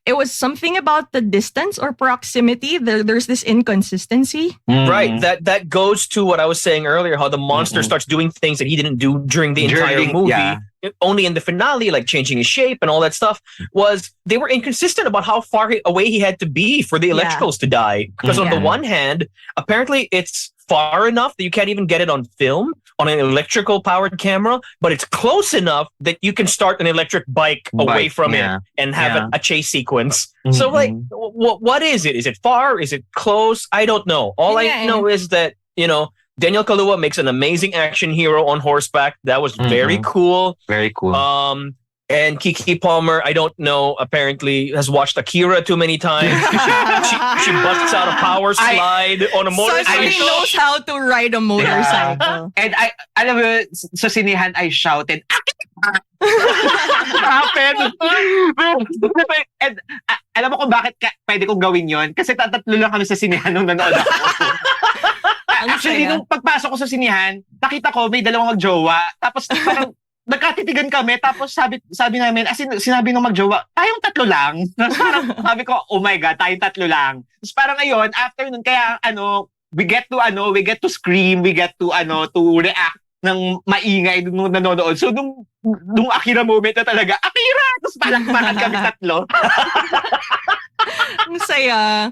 It was something about the distance or proximity. There's this inconsistency. Right. That goes to what I was saying earlier, how the monster starts doing things that he didn't do during the entire movie. Yeah. Only in the finale, like changing his shape and all that stuff, was they were inconsistent about how far away he had to be for the electricals to die. Because on the one hand, apparently it's far enough that you can't even get it on film, on an electrical powered camera, but it's close enough that you can start an electric bike away from it and have a chase sequence. So like, what is it? Is it far? Is it close? I don't know. All I know is that, Daniel Kaluuya makes an amazing action hero on horseback. That was very cool. Very cool. And Keke Palmer, I don't know, apparently has watched Akira too many times. she busts out a power slide on a motorcycle. She knows how to ride a motorcycle. And alam mo, sa sinihan, I shouted, happened. And alam mo kung bakit pwede kong gawin yon? Kasi tatatlo lang kami sa sinihan nung nanood ako. Actually, nung pagpasok ko sa sinihan, nakita ko may dalawang magjowa. Tapos parang nagkatitigan kami. Tapos sabi namin, sinabi ng magjowa, tayong tatlo lang. Parang sabi ko, oh my God, tayong tatlo lang. Tapos parang ngayon, after nun, kaya we get to scream, we get to react ng maingay nung nanonood. So nung Akira moment na talaga, Akira! Tapos parang kami tatlo. Ang saya.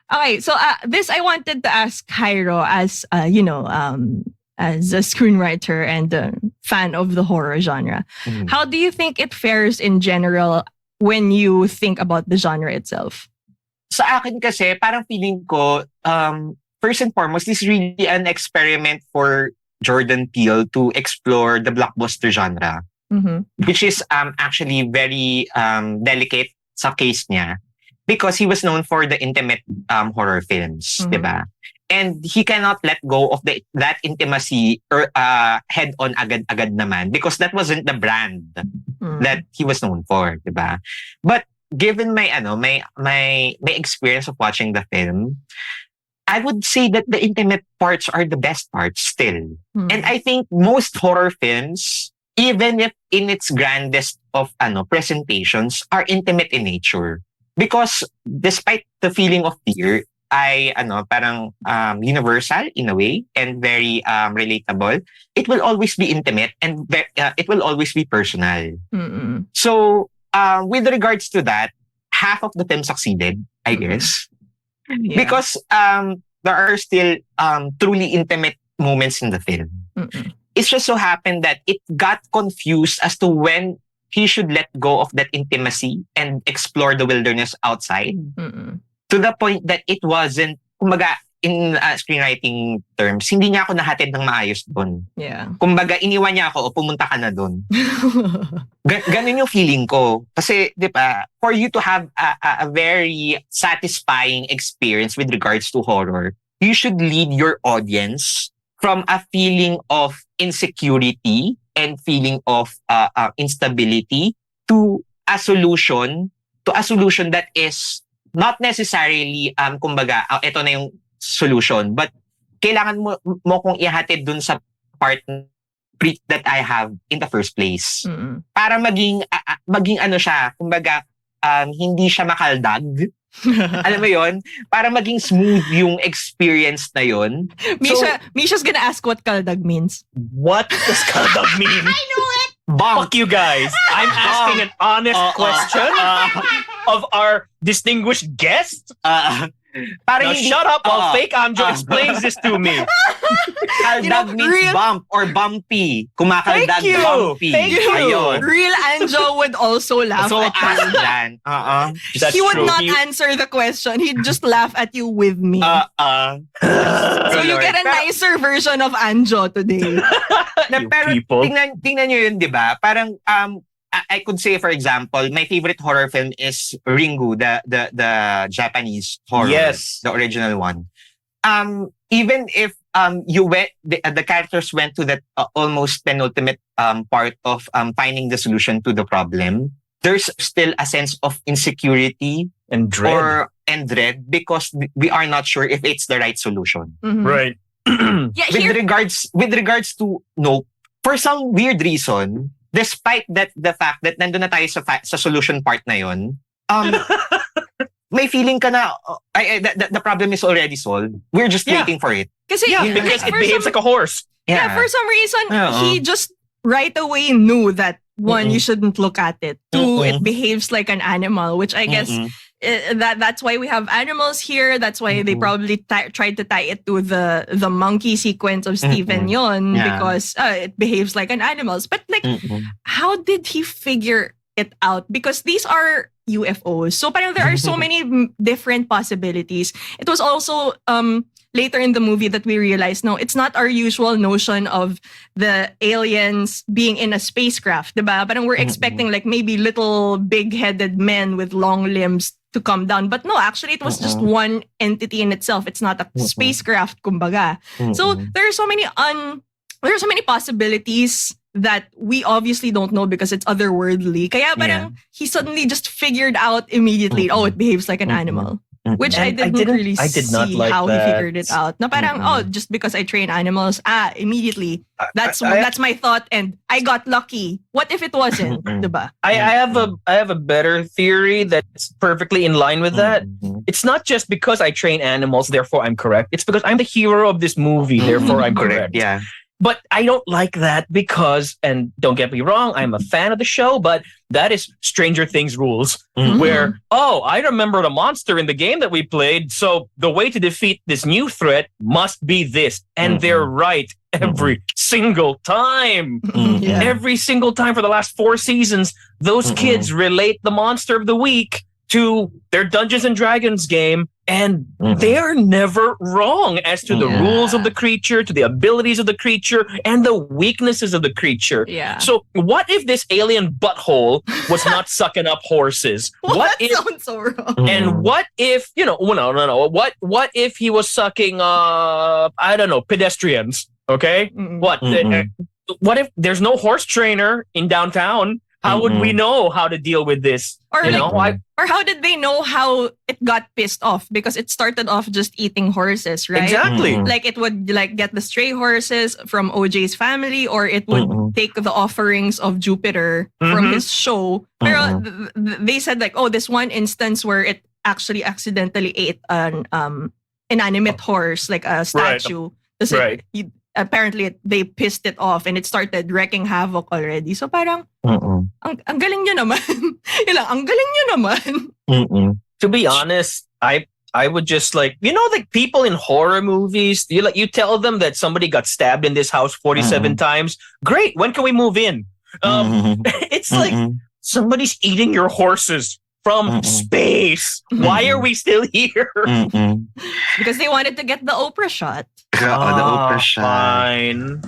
Okay, so this I wanted to ask Hyro as as a screenwriter and a fan of the horror genre. How do you think it fares in general when you think about the genre itself? Sa akin kasi, parang feeling ko, first and foremost, this is really an experiment for Jordan Peele to explore the blockbuster genre, which is actually very delicate sa case niya. Because he was known for the intimate horror films, diba? And he cannot let go of that intimacy or head-on agad-agad naman because that wasn't the brand that he was known for, diba? But given my experience of watching the film, I would say that the intimate parts are the best parts still. And I think most horror films, even if in its grandest of presentations, are intimate in nature. Because despite the feeling of fear, parang universal in a way and very relatable, it will always be intimate and it will always be personal. So with regards to that, half of the film succeeded, I guess. Yeah. Because there are still truly intimate moments in the film. It's just so happened that it got confused as to when he should let go of that intimacy and explore the wilderness outside. To the point that it wasn't, kumbaga, in screenwriting terms, hindi niya ako nahatid ng maayos doon. Yeah. Kumbaga, iniwan niya ako o pumunta ka na doon. Ganun yung feeling ko. Kasi, di ba, for you to have a very satisfying experience with regards to horror, you should lead your audience from a feeling of insecurity and feeling of instability to a solution that is not necessarily kumbaga ito na yung solution, but kailangan mo kong ihatid dun sa part that I have in the first place para maging siya, kumbaga hindi siya makaldag. Alam mo yon, para maging smooth yung experience na yon. Misha's gonna ask what kaldag means. What does kaldag mean? I know it. Fuck you guys. I'm asking an honest question. of our distinguished guest? Parang Now shut up while fake Anjo explains this to me. Kaldag means bump or bumpy. Kumakaldag, Thank you. bumpy. Thank you. Ayun. Real Anjo would also laugh So at ask you. yan. That's He would true. not answer the question. He'd just laugh at you with me. So you get a nicer version of Anjo today. You Pero people. tingnan nyo yun, di ba? Parang, I could say, for example, my favorite horror film is Ringu, the Japanese horror. Yes. The original one. Even if you went, the characters went to that almost penultimate part of finding the solution to the problem, there's still a sense of insecurity And dread. and dread because we are not sure if it's the right solution. Mhm. Right. Yeah, With regards to Nope, for some weird reason, despite the fact that nandun na tayo sa solution part na yun, may feeling ka na the problem is already solved. We're just waiting for it. Kasi, Because it for behaves some, like a horse. yeah, for some reason, Oo. he just right away knew that one, you shouldn't look at it. Two, it behaves like an animal, which I guess that's why we have animals here. That's why they probably tried to tie it to the monkey sequence of Stephen Yeun because it behaves like an animal. But like, how did he figure it out? Because these are UFOs. So parang there are so many different possibilities. It was also later in the movie that we realized, no, it's not our usual notion of the aliens being in a spacecraft, diba? Parang we're expecting like maybe little big-headed men with long limbs to come down. But no, actually it was just one entity in itself. It's not a spacecraft, kumbaga. So there are so many possibilities that we obviously don't know because it's otherworldly. Kaya parang he suddenly just figured out immediately, oh, it behaves like an animal. Which I didn't really I did not see like how that. he figured it out. Na parang, oh, just because I train animals, immediately. That's my thought and I got lucky. What if it wasn't? Diba? I have a better theory that's perfectly in line with that. It's not just because I train animals, therefore I'm correct. It's because I'm the hero of this movie, therefore I'm correct. Yeah. But I don't like that because, and don't get me wrong, I'm a fan of the show, but that is Stranger Things rules. Where, I remember the monster in the game that we played, so the way to defeat this new threat must be this. And they're right every single time. Yeah. Every single time for the last 4 seasons, those kids relate the monster of the week to their Dungeons and Dragons game, and they're never wrong as to the rules of the creature, to the abilities of the creature, and the weaknesses of the creature. Yeah. So what if this alien butthole was not sucking up horses? What if, sounds so wrong. And what if, no. What if he was sucking, I don't know, pedestrians? Okay? What if there's no horse trainer in downtown? How would we know how to deal with this? Or or how did they know how it got pissed off? Because it started off just eating horses, right? Exactly. Like it would like get the stray horses from OJ's family, or it would take the offerings of Jupiter from his show. Pero they said like, oh, this one instance where it actually accidentally ate an inanimate horse, like a statue. Right. Apparently they pissed it off and it started wreaking havoc already. So parang, ang galing nyo naman. Yun lang, ang galing nyo naman. To be honest, I would just like people in horror movies, you tell them that somebody got stabbed in this house 47 times. Great, when can we move in? It's like somebody's eating your horses from space. Why are we still here? Because they wanted to get the Oprah shot. The Oprah shot. Fine.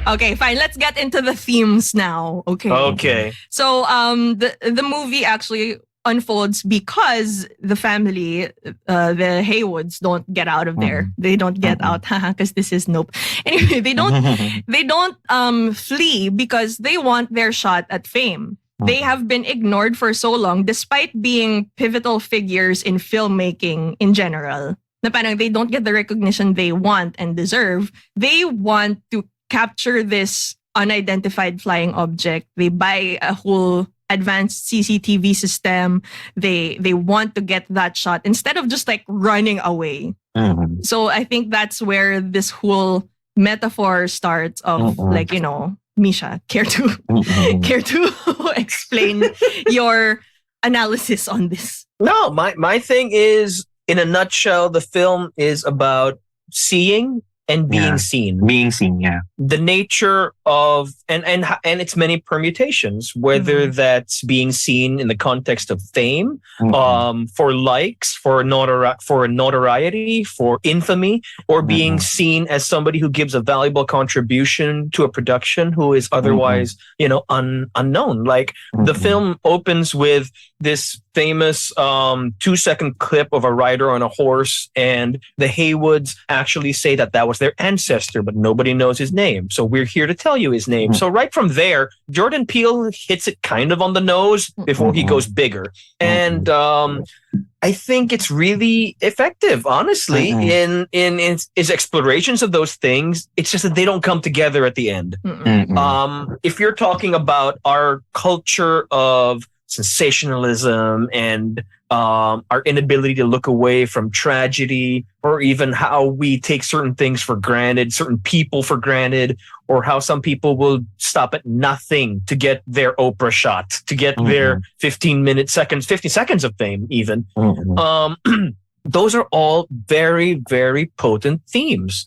Okay, fine. Let's get into the themes now. Okay. So the movie actually unfolds because the family, the Haywoods, don't get out of there. They don't get out, because this is Nope. Anyway, they don't flee because they want their shot at fame. They have been ignored for so long, despite being pivotal figures in filmmaking in general. Na parang they don't get the recognition they want and deserve. They want to capture this unidentified flying object. They buy a whole advanced CCTV system. They want to get that shot instead of just like running away. So I think that's where this whole metaphor starts of like, Misha, care to explain your analysis on this? No, my thing is, in a nutshell, the film is about seeing and being seen. Being seen, yeah. The nature of and its many permutations, whether that's being seen in the context of fame, for likes, for notoriety, for infamy, or being seen as somebody who gives a valuable contribution to a production who is otherwise, unknown. Like the film opens with this famous 2-second clip of a rider on a horse, and the Haywoods actually say that was their ancestor, but nobody knows his name. So we're here to tell you his name. So right from there, Jordan Peele hits it kind of on the nose before he goes bigger. And I think it's really effective, honestly, in his explorations of those things. It's just that they don't come together at the end. If you're talking about our culture of sensationalism and our inability to look away from tragedy, or even how we take certain things for granted, certain people for granted, or how some people will stop at nothing to get their Oprah shot, to get their 50 seconds of fame even. Those are all very, very potent themes.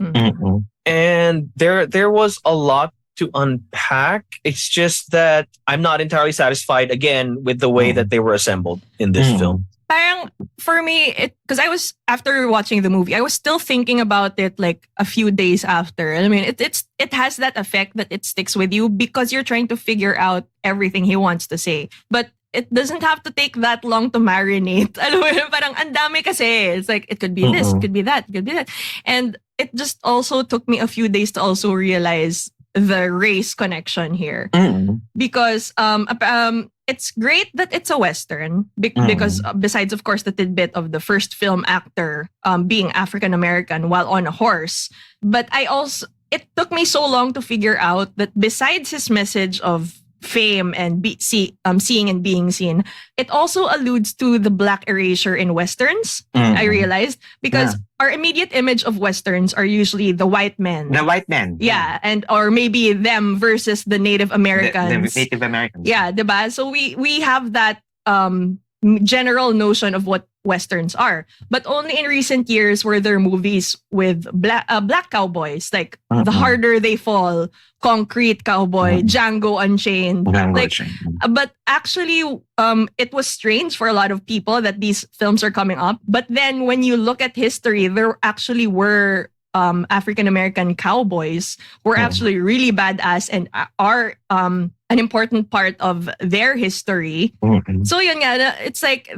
And there was a lot to unpack. It's just that I'm not entirely satisfied, again, with the way that they were assembled in this film. Parang, for me, because I was, after watching the movie, I was still thinking about it like a few days after. I mean, it has that effect that it sticks with you because you're trying to figure out everything he wants to say. But it doesn't have to take that long to marinate. Alam mo yun, parang ang dami kasi. It's like, it could be this, it could be that, it could be that. And it just also took me a few days to also realize the race connection here. Because it's great that it's a Western because besides, of course, the tidbit of the first film actor being African-American while on a horse. But it took me so long to figure out that besides his message of fame and seeing and being seen, it also alludes to the black erasure in Westerns, I realized, because our immediate image of Westerns are usually the white men. The white men. Yeah, or maybe them versus the Native Americans. The Native Americans. Yeah, diba? So we have that general notion of what Westerns are. But only in recent years were there movies with black cowboys, like The Harder They Fall, Concrete Cowboy, Django Unchained. But actually, it was strange for a lot of people that these films are coming up. But then when you look at history, there actually were African-American cowboys who were actually really badass and are an important part of their history. So yun nga, it's like,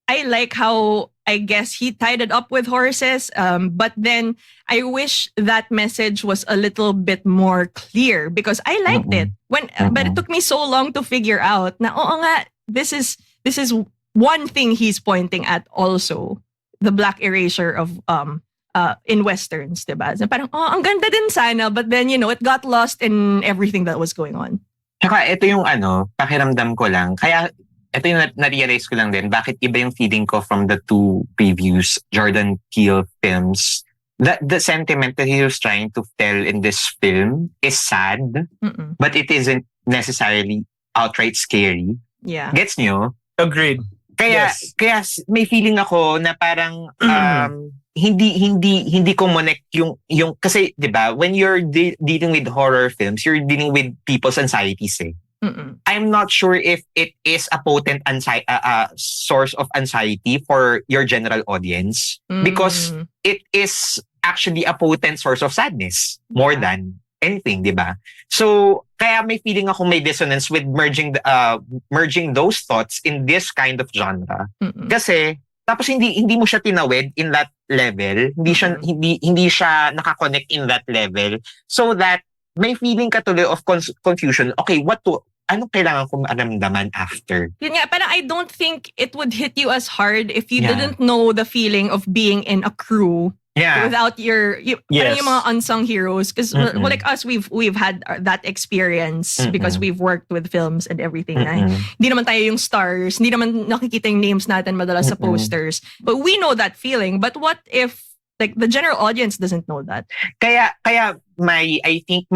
I like how, I guess, he tied it up with horses, but then I wish that message was a little bit more clear because I liked it. But it took me so long to figure out na, oo nga, this is one thing he's pointing at also, the black erasure of in Westerns, diba? So parang, ang ganda din sana, but then, it got lost in everything that was going on. Tsaka ito yung pakiramdam ko lang. Kaya ito yung na-realize ko lang din, bakit iba yung feeling ko from the two previous Jordan Peele films. The sentiment that he was trying to tell in this film is sad, but it isn't necessarily outright scary. Yeah. Gets nyo? Agreed. Kaya may feeling ako na parang hindi ko connect yung kasi 'di ba, when you're dealing with horror films, you're dealing with people's anxieties eh. I'm not sure if it is a potent source of anxiety for your general audience because it is actually a potent source of sadness more than anything, di ba? So, kaya may feeling ako may dissonance with merging those thoughts in this kind of genre. Kasi tapos hindi mo siya tinawid in that level, hindi siya nakakonect in that level, so that may feeling ka tuloy of confusion. Okay, anong kailangan kong maramdaman after? Yun nga, parang I don't think it would hit you as hard if you didn't know the feeling of being in a crew without yung mga unsung heroes. Because like us, we've had that experience because we've worked with films and everything. Hindi naman tayo yung stars, hindi naman nakikita yung names natin madalas sa posters. But we know that feeling. But what if like the general audience doesn't know that? Kaya I think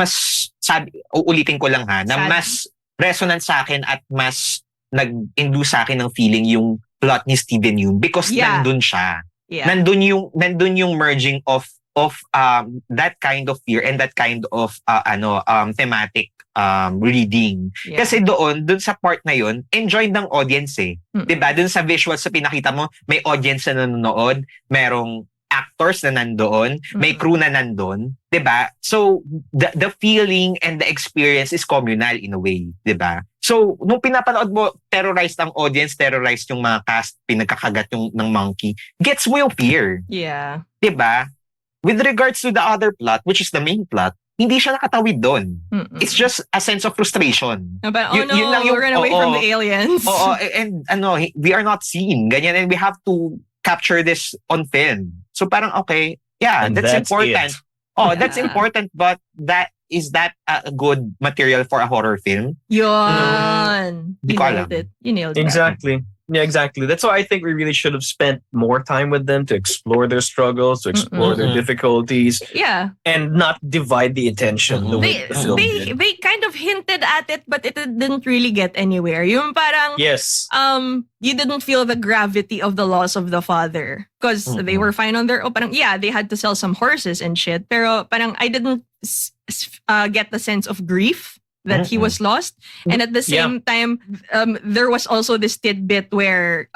uulitin ko lang ha, na Sad. mas resonant sa akin at mas nag-induce sa akin ng feeling yung plot ni Steven Yeun because Yeah. nandun siya. Yeah. Nandun yung merging of that kind of fear and that kind of thematic reading. Yeah. Kasi doon sa part na yun, enjoyed ng audience eh. Mm. 'Di ba? Doon sa visuals sa pinakita mo, may audience na nanonood, merong actors na nandoon, may crew na nandoon, 'di ba? So the feeling and the experience is communal in a way, 'di ba? So nung pinapanood mo, terrorized ang audience, terrorized yung mga cast, pinagkakagat ng monkey, gets mo yung fear, Yeah. 'di ba? With regards to the other plot, which is the main plot, hindi siya nakatawid doon. It's just a sense of frustration. But Yun lang yung- we're run away from the aliens. Oo, and we are not seen. Ganyan, and we have to capture this on film. So parang okay, yeah, And that's that's important. it. Oh, Yeah. that's important, but is that a good material for a horror film? Yun. Di You ko nailed alam. it. You nailed it. Exactly. Yeah, exactly. That's why I think we really should have spent more time with them to explore their struggles, to explore their difficulties, Yeah. and not divide the attention. The way They, the film did. they kind of hinted at it, but it didn't really get anywhere. Yung parang, Yes. you didn't feel the gravity of the loss of the father because they were fine on their own. Parang, yeah, they had to sell some horses and shit. Pero parang I didn't get the sense of grief that he was lost. And at the same time, there was also this tidbit where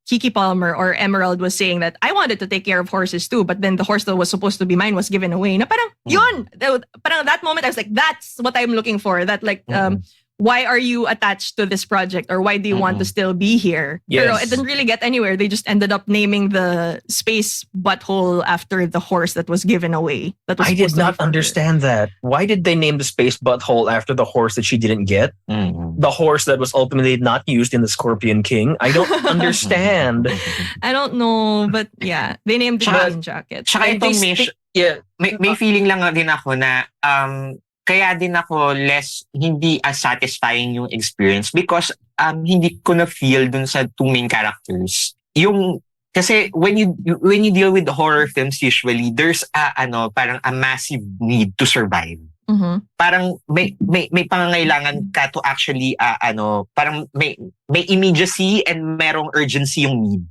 Kiki Palmer or Emerald was saying that I wanted to take care of horses too, but then the horse that was supposed to be mine was given away. Na parang, yun! Parang that moment, I was like, that's what I'm looking for. That like, why are you attached to this project or why do you want to still be here? Yes. Pero it didn't really get anywhere. They just ended up naming the space butthole after the horse that was given away. That was I did supposed to be not for her. understand that. Why did they name the space butthole after the horse that she didn't get? The horse that was ultimately not used in the Scorpion King? I don't understand. I don't know, but yeah, they named the Tsaka- green jacket. Tsaka And they itong Mish, Yeah. may feeling lang din ako na kaya din ako hindi as satisfying yung experience because hindi ko na feel dun sa two main characters. Kasi when you deal with horror films usually there's parang a massive need to survive. Parang may pangangailangan ka to actually parang may immediacy and merong urgency yung need.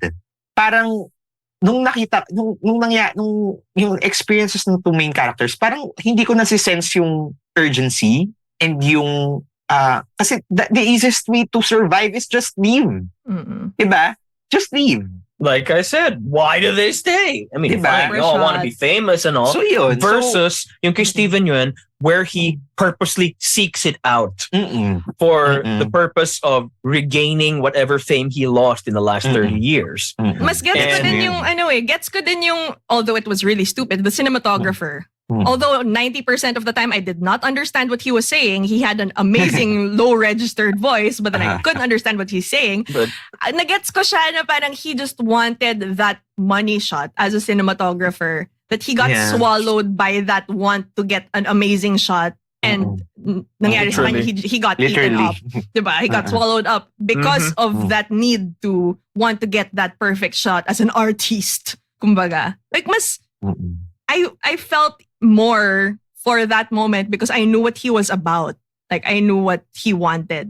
Parang nung nakita yung experiences ng two main characters, parang hindi ko nasi-sense yung urgency and yung kasi the easiest way to survive is just leave. Diba? Just leave. Like I said, why do they stay? I mean, Diba? fine, we all want to be famous and all. So yun. Versus yung kay Steven Yeun, where he purposely seeks it out for the purpose of regaining whatever fame he lost in the last 30 years. Mas gets ko And- din yung, gets ko din yung, although it was really stupid, the cinematographer. Although 90% of the time I did not understand what he was saying, he had an amazing low registered voice, but then I couldn't understand what he's saying. But Nagets ko siya na parang he just wanted that money shot as a cinematographer, that he got Yeah. swallowed by that want to get an amazing shot. And nangyari sa kanya, he got eaten Literally. up. Diba? He got swallowed up because of that need to want to get that perfect shot as an artist. Kumbaga. Like mas, I felt more for that moment because I knew what he was about. Like, I knew what he wanted.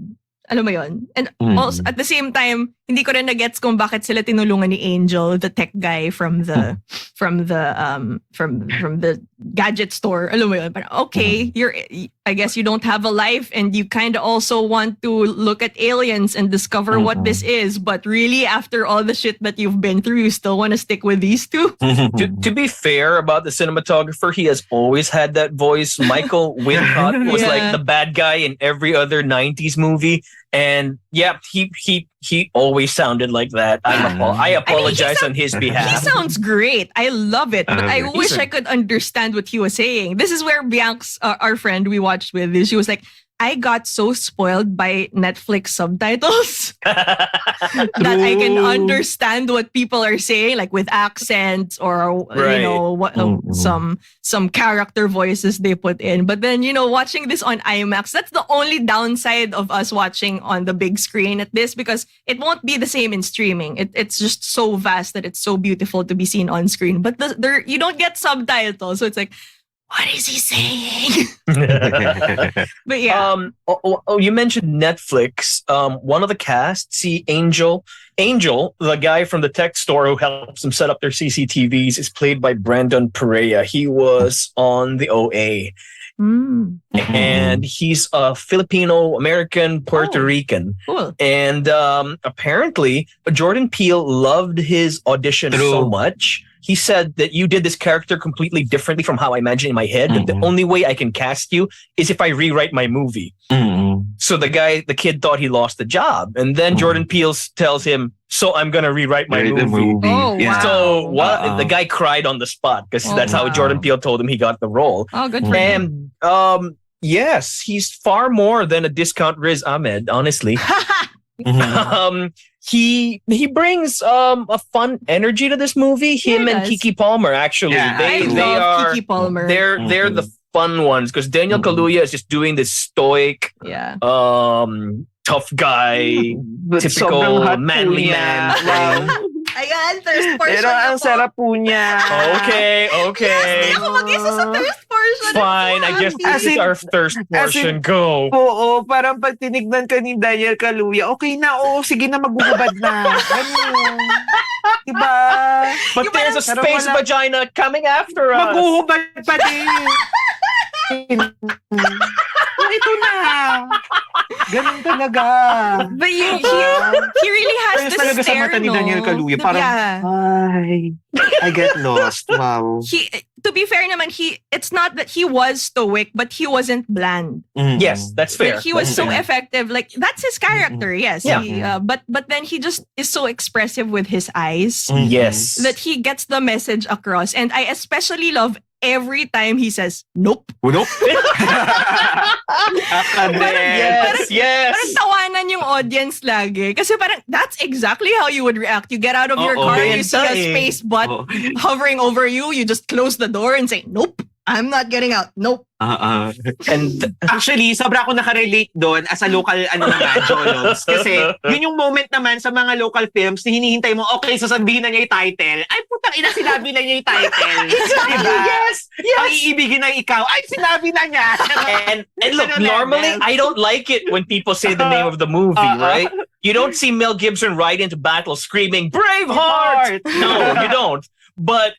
Alam mo yun? And also, at the same time, hindi ko rin na-gets kung bakit sila tinulungan ni Angel, the tech guy from the gadget store. Alam mo yun? Parang, okay, I guess you don't have a life and you kind of also want to look at aliens and discover what this is. But really, after all the shit that you've been through, you still want to stick with these two? to be fair about the cinematographer, he has always had that voice. Michael Wincott was Yeah. like the bad guy in every other 90s movie. And yeah, he always sounded like that. I apologize on his He behalf. sounds great. I love it. But I wish He's a- I could understand what he was saying. This is where Bianca's, our friend we watched with, she was like, I got so spoiled by Netflix subtitles that I can understand what people are saying, like with accents or Right. some character voices they put in. But then watching this on IMAX, that's the only downside of us watching on the big screen at this, because it won't be the same in streaming. It's just so vast that it's so beautiful to be seen on screen. But you don't get subtitles, so it's like, what is he saying? But yeah. You mentioned Netflix. One of the cast, see Angel, the guy from the tech store who helps them set up their CCTVs, is played by Brandon Perea. He was on the OA. And he's a Filipino American Puerto Rican. Cool. And apparently Jordan Peele loved his audition so much. He said that you did this character completely differently from how I imagine in my head. That the only way I can cast you is if I rewrite my movie. So the kid thought he lost the job. And then Jordan Peele tells him, so I'm going to rewrite my movie. Oh, wow. So the guy cried on the spot because that's how Jordan Peele told him he got the role. Oh, good for him. And yes, he's far more than a discount Riz Ahmed, honestly. He brings a fun energy to this movie. Him and Keke Palmer, actually. Yeah, they love are Keke Palmer. They're the fun ones because Daniel Kaluuya is just doing this stoic tough guy, typical manly man thing. Ayan, thirst portion. Pero ang sarap po niya. Okay. Hindi ako mag-isa sa thirst portion. Fine, I guess this is our thirst portion. Go. Oo, parang pag tinignan ka ni Daniel Kaluuya, okay na, sige na, magugubad na. Ganun. Diba? But there's a space vagina coming after us. Magugubad pa din. Ito na. Ganun talaga. But he really has Ayos this talaga sa stare, mata ni Daniel Kaluuya. Parang, I get lost. Wow. To be fair naman, it's not that he was stoic, but he wasn't bland. Yes, that's fair. Like, he was so effective. Like, that's his character, yes. Yeah. But then he just is so expressive with his eyes. Yes. That he gets the message across. And I especially love every time he says, nope. Nope. Yes. Parang tawanan yung audience lagi. Kasi parang, that's exactly how you would react. You get out of your car, you see a space butt hovering over you, you just close the door and say, nope, I'm not getting out. Nope. And actually, sobra ako nakarelate doon as a local Jolos. Kasi yun yung moment naman sa mga local films na hinihintay mo, okay, sasabihin na niya yung title. Ay, putang ina, sinabi na niya yung title. Diba? Yes. Ang iibigin na ikaw, ay, sinabi na niya. And look, normally, I don't like it when people say the name of the movie, right? You don't see Mel Gibson ride into battle screaming, Braveheart! No, you don't. But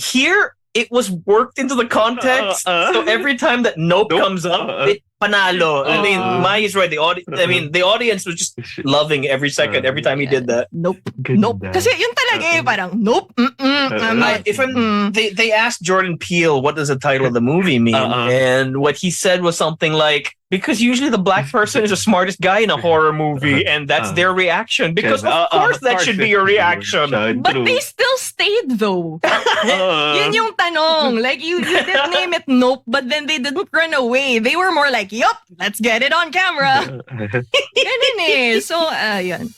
here, it was worked into the context. So every time that nope comes up, it panalo. I mean, Mayee's right. The audience was just loving every second, every time he did that. Nope. Nope. Kasi yun talaga parang nope. They asked Jordan Peele what does the title of the movie mean, and what he said was something like, because usually the black person is the smartest guy in a horror movie, and that's their reaction. Because of course that should be your reaction. But they still stayed though. Yun yung tanong. Like you didn't name it nope, but then they didn't run away. They were more like, yup, let's get it on camera. Ganun eh. So, yun.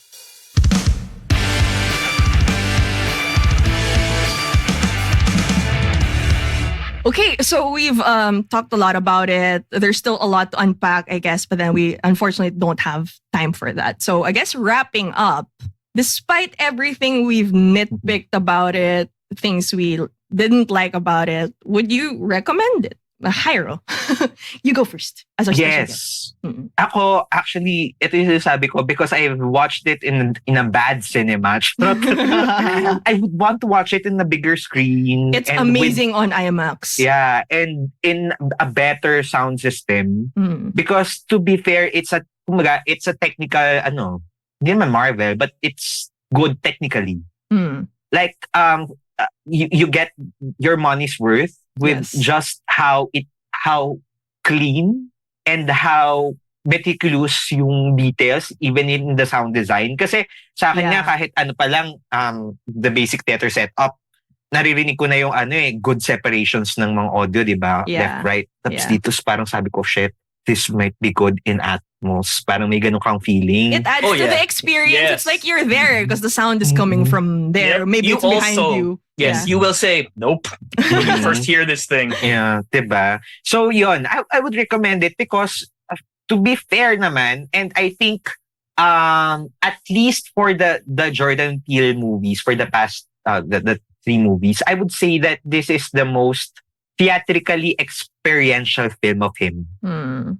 Okay, so we've talked a lot about it. There's still a lot to unpack, I guess, but then we unfortunately don't have time for that. So I guess wrapping up, despite everything we've nitpicked about it, things we didn't like about it, would you recommend it? Hyro, you go first. As our yes. Ako, actually, ito yung sabi ko because I've watched it in a bad cinema. I would want to watch it in a bigger screen. It's amazing on IMAX. Yeah, and in a better sound system. Because to be fair, it's a technical, hindi naman Marvel, but it's good technically. Like, you get your money's worth with just how clean and how meticulous yung details even in the sound design. Kasi sa akin nga kahit pa lang the basic theater setup, naririnig ko na yung good separations ng mga audio, di ba? Left, right. Tapos dito parang sabi ko, shit, this might be good in Atmos. Parang may ganun kang feeling. It adds to the experience. Yes. It's like you're there because the sound is coming from there. Maybe it's behind you. Yes, you will say, nope. When you first hear this thing. Yeah, diba? So yun, I would recommend it because to be fair naman, and I think at least for the Jordan Peele movies, for the past, the 3 movies, I would say that this is the most theatrically experiential film of him.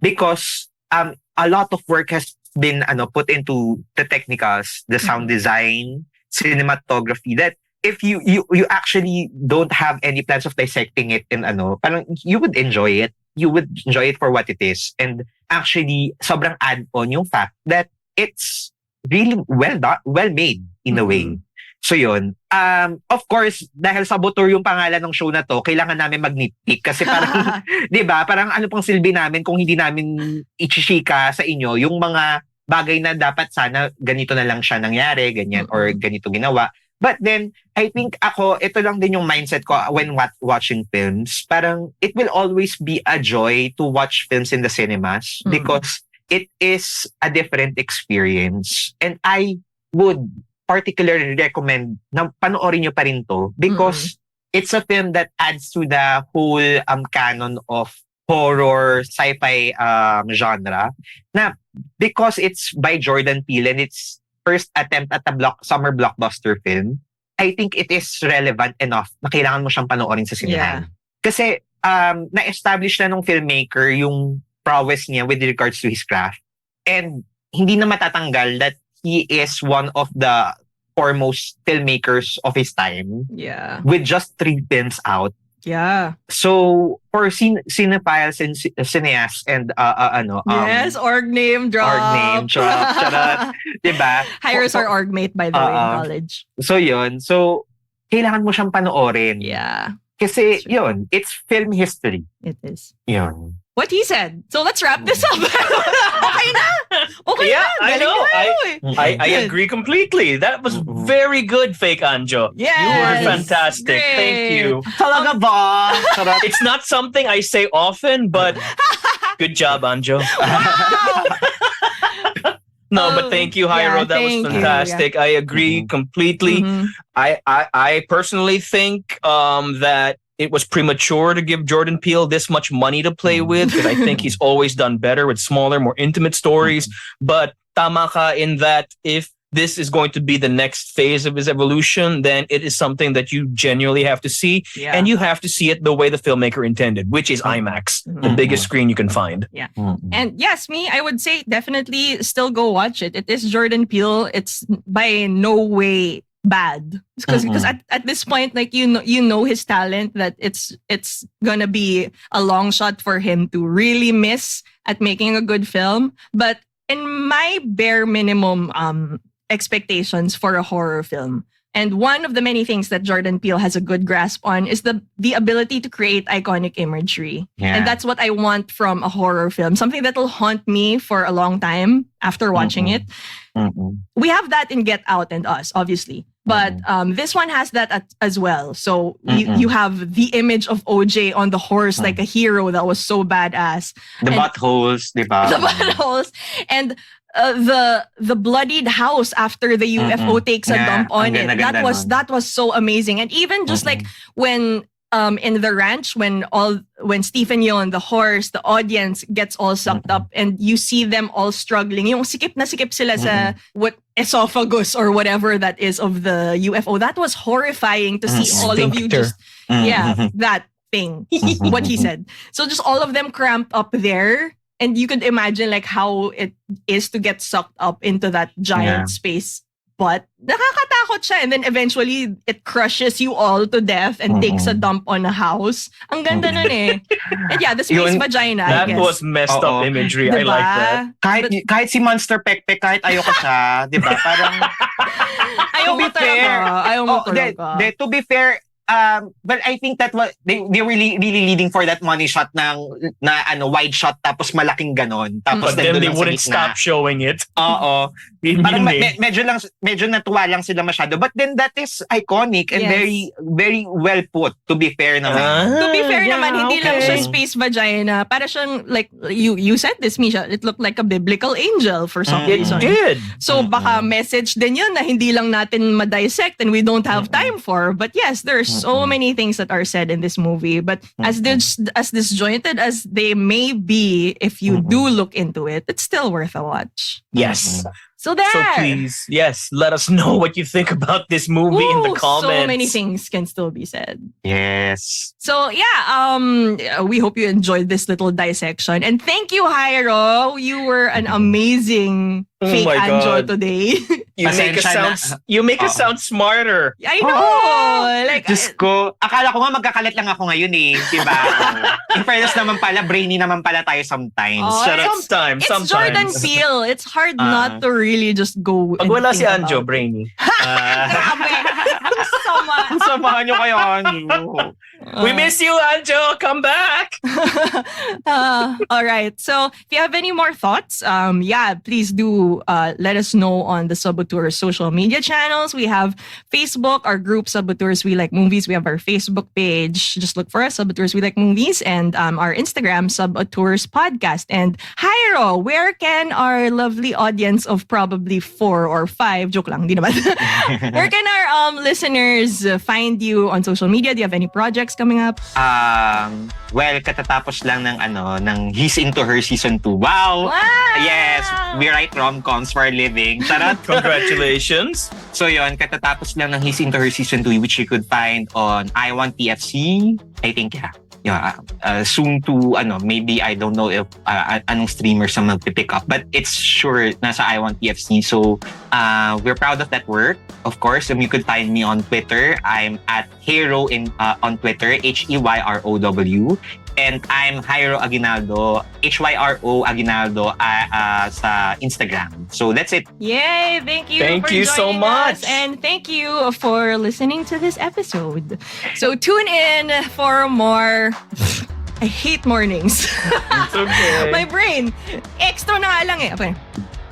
Because a lot of work has been put into the technicals, the sound design, cinematography, that if you actually don't have any plans of dissecting it in parang you would enjoy it. You would enjoy it for what it is. And actually, sobrang add-on yung fact that it's really well done, well made in a way. So yun. Of course, dahil Sub-Auteurs yung pangalan ng show na to, kailangan namin mag-nitpick kasi parang, di ba, parang ano pang silbi namin kung hindi namin ichishika sa inyo yung mga bagay na dapat sana ganito na lang siya nangyari, ganyan, or ganito ginawa. But then, I think ito lang din yung mindset ko when watching films. Parang, it will always be a joy to watch films in the cinemas because it is a different experience. And I would particularly recommend na panoorin nyo pa rin to because it's a film that adds to the whole canon of horror, sci-fi genre. Na because it's by Jordan Peele and it's first attempt at a summer blockbuster film, I think it is relevant enough na kailangan mo siyang panoorin sa sinihan. Kasi na-establish na nung filmmaker yung prowess niya with regards to his craft. And hindi na matatanggal that he is one of the foremost filmmakers of his time. Yeah. With just 3 films out. Yeah. So, for cinephiles and cineasts and yes, org name drop. Org name drop. Charot. Diba? Hyro's our org mate, by the way, in college. So, yun. So, kailangan mo siyang panoorin. Yeah. Kasi, yun, it's film history. It is. Yun. What he said. So let's wrap this up. Okay na. Okay yeah, na. I know. I agree completely. That was very good, fake Anjo. Yes. You were fantastic. Great. Thank you. Talaga ba? It's not something I say often, but good job, Anjo. No, but thank you, Hyro. That was fantastic. I agree completely. I personally think that it was premature to give Jordan Peele this much money to play with because I think he's always done better with smaller, more intimate stories. But tama ka in that if this is going to be the next phase of his evolution, then it is something that you genuinely have to see. Yeah. And you have to see it the way the filmmaker intended, which is IMAX, the biggest screen you can find. Yeah. And yes, I would say definitely still go watch it. It is Jordan Peele. It's by no way bad because at this point, like you know his talent, that it's gonna be a long shot for him to really miss at making a good film. But in my bare minimum expectations for a horror film, and one of the many things that Jordan Peele has a good grasp on is the ability to create iconic imagery. And that's what I want from a horror film, something that will haunt me for a long time after watching it. We have that in Get Out and Us, obviously. But this one has that as well. So you have the image of OJ on the horse like a hero that was so badass. The buttholes, diba? The buttholes. And the bloodied house after the UFO takes a dump on it. That was so amazing. And even just like when in the ranch, when Stephen Yeun, the horse, the audience gets all sucked up and you see them all struggling. Yung sikip na sikip sila sa what esophagus or whatever that is of the UFO. That was horrifying to see all of you just that thing. What he said. So just all of them cramped up there. And you could imagine like how it is to get sucked up into that giant space. But nakakatakot siya. And then eventually, it crushes you all to death and takes a dump on a house. Ang ganda nun eh. And yeah, the space vagina, I guess. That was messed up imagery. Diba? I like that. Kahit si Monster Pekpek, kahit ayoko siya. Diba? Parang... Ayaw mo talaga. To be fair, but I think that they were really leading for that money shot na wide shot tapos malaking ganon. Tapos but then they wouldn't stop showing it. Oo. Parang medyo natuwa lang sila masyado. But then that is iconic and very very well put, to be fair naman. To be fair naman, hindi lang siya space vagina. Para siyang, like, you said this, Misha, it looked like a biblical angel for some reason. It did. So baka message din yun na hindi lang natin ma-dissect and we don't have time for. But yes, there's so many things that are said in this movie. But as disjointed as they may be, if you do look into it, it's still worth a watch. Yes. So there. So please, yes, let us know what you think about this movie in the comments. So many things can still be said. Yes. So yeah, we hope you enjoyed this little dissection. And thank you, Hyro. You were an amazing fake my Anjo God. today. You make us sound smarter. I know. Like, Diyos ko, akala ko nga magkakalat lang ako ngayon eh. Diba? In fairness naman pala, brainy naman pala tayo sometimes. Sometimes. it's Jordan Peele. It's hard not to really just go. Pag and wala think si Anjo, about it. brainy. Samahan nyo kayo, Anjo. We miss you, Anjo. Come back. All right. So if you have any more thoughts, please do let us know on the Sub-Auteurs social media channels. We have Facebook, our group Sub-Auteurs We Like Movies. We have our Facebook page. Just look for us, Sub-Auteurs We Like Movies, and our Instagram, Sub-Auteurs Podcast. And Hyro, where can our lovely audience of probably 4 or 5, joke lang, di naman. Where can our listeners find you on social media? Do you have any projects coming up? Well, katatapos lang ng He's Into Her Season 2. Wow! Yes, we write rom-coms for a living. Charot. Congratulations. So yun, katatapos lang ng He's Into Her Season 2, which you could find on I Want TFC. I think, soon to, maybe, I don't know if anong streamers ang magpipick up, but it's sure nasa I Want TFC. So, we're proud of that work. Of course, you could find me on Twitter. I'm at Hyro on Twitter, HEYROW. And I'm Hyro Aguinaldo, HYRO Aguinaldo sa Instagram. So that's it. Yay! Thank you. Thank for you so joining much. us, and thank you for listening to this episode. So tune in for more. I hate mornings. It's okay. My brain. Extra na nga lang eh. Okay.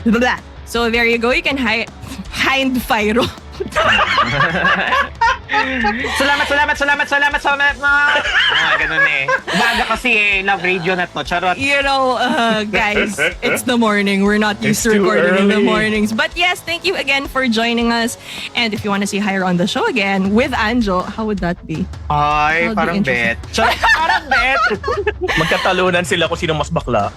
Blah. So there you go. You can hind Fyro. Salamat. Ganun eh. Umaga kasi love radio na to. Charot. You know, guys, it's the morning. We're not used to It's too recording in the early. mornings. But yes, thank you again for joining us. And if you want to see Hyro on the show again with Anjo, how would that be? Ay, How do parang you bet. Charot, parang bet. Magkatalunan sila kung sino mas bakla.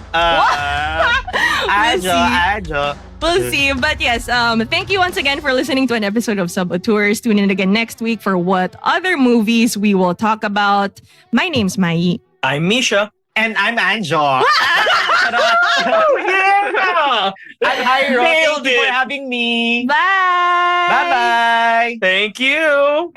Anjo. We'll see. But yes, thank you once again for listening to an episode of Sub-Auteurs. Tune in again next week for what other movies we will talk about. My name's Mayee. I'm Misha. And I'm Anjo. Yeah! I'm Hyro. Nailed Thank you it. for having me. Bye! Bye-bye. Thank you.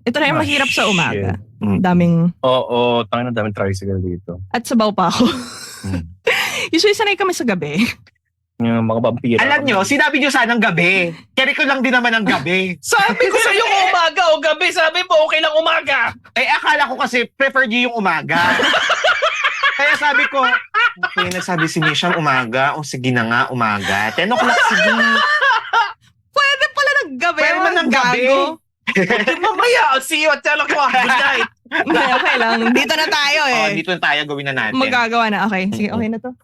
Ito na yung mahirap sa umaga. Mm. Daming... Oo, tangin na daming tricycle dito. At sabaw pa ako. Usually sanay kami sa gabi. Yung mga vampira. Alam nyo, sinabi nyo sanang gabi. Carry ko lang din naman ang gabi. Sabi ko sa'yo kung umaga o gabi. Sabi mo, okay lang umaga. Akala ko kasi prefer nyo yung umaga. Kaya sabi ko, okay, nagsabi si Misha umaga. O sige na nga, umaga. 10 o'clock, sige. Pwede pala ng gabi. Pwede man ng gabi. Mamaya, I'll see you at 10 o'clock. Good night. Okay lang. Dito na tayo eh. Dito na tayo, gawin na natin. Magagawa na. Okay. Sige, okay na to.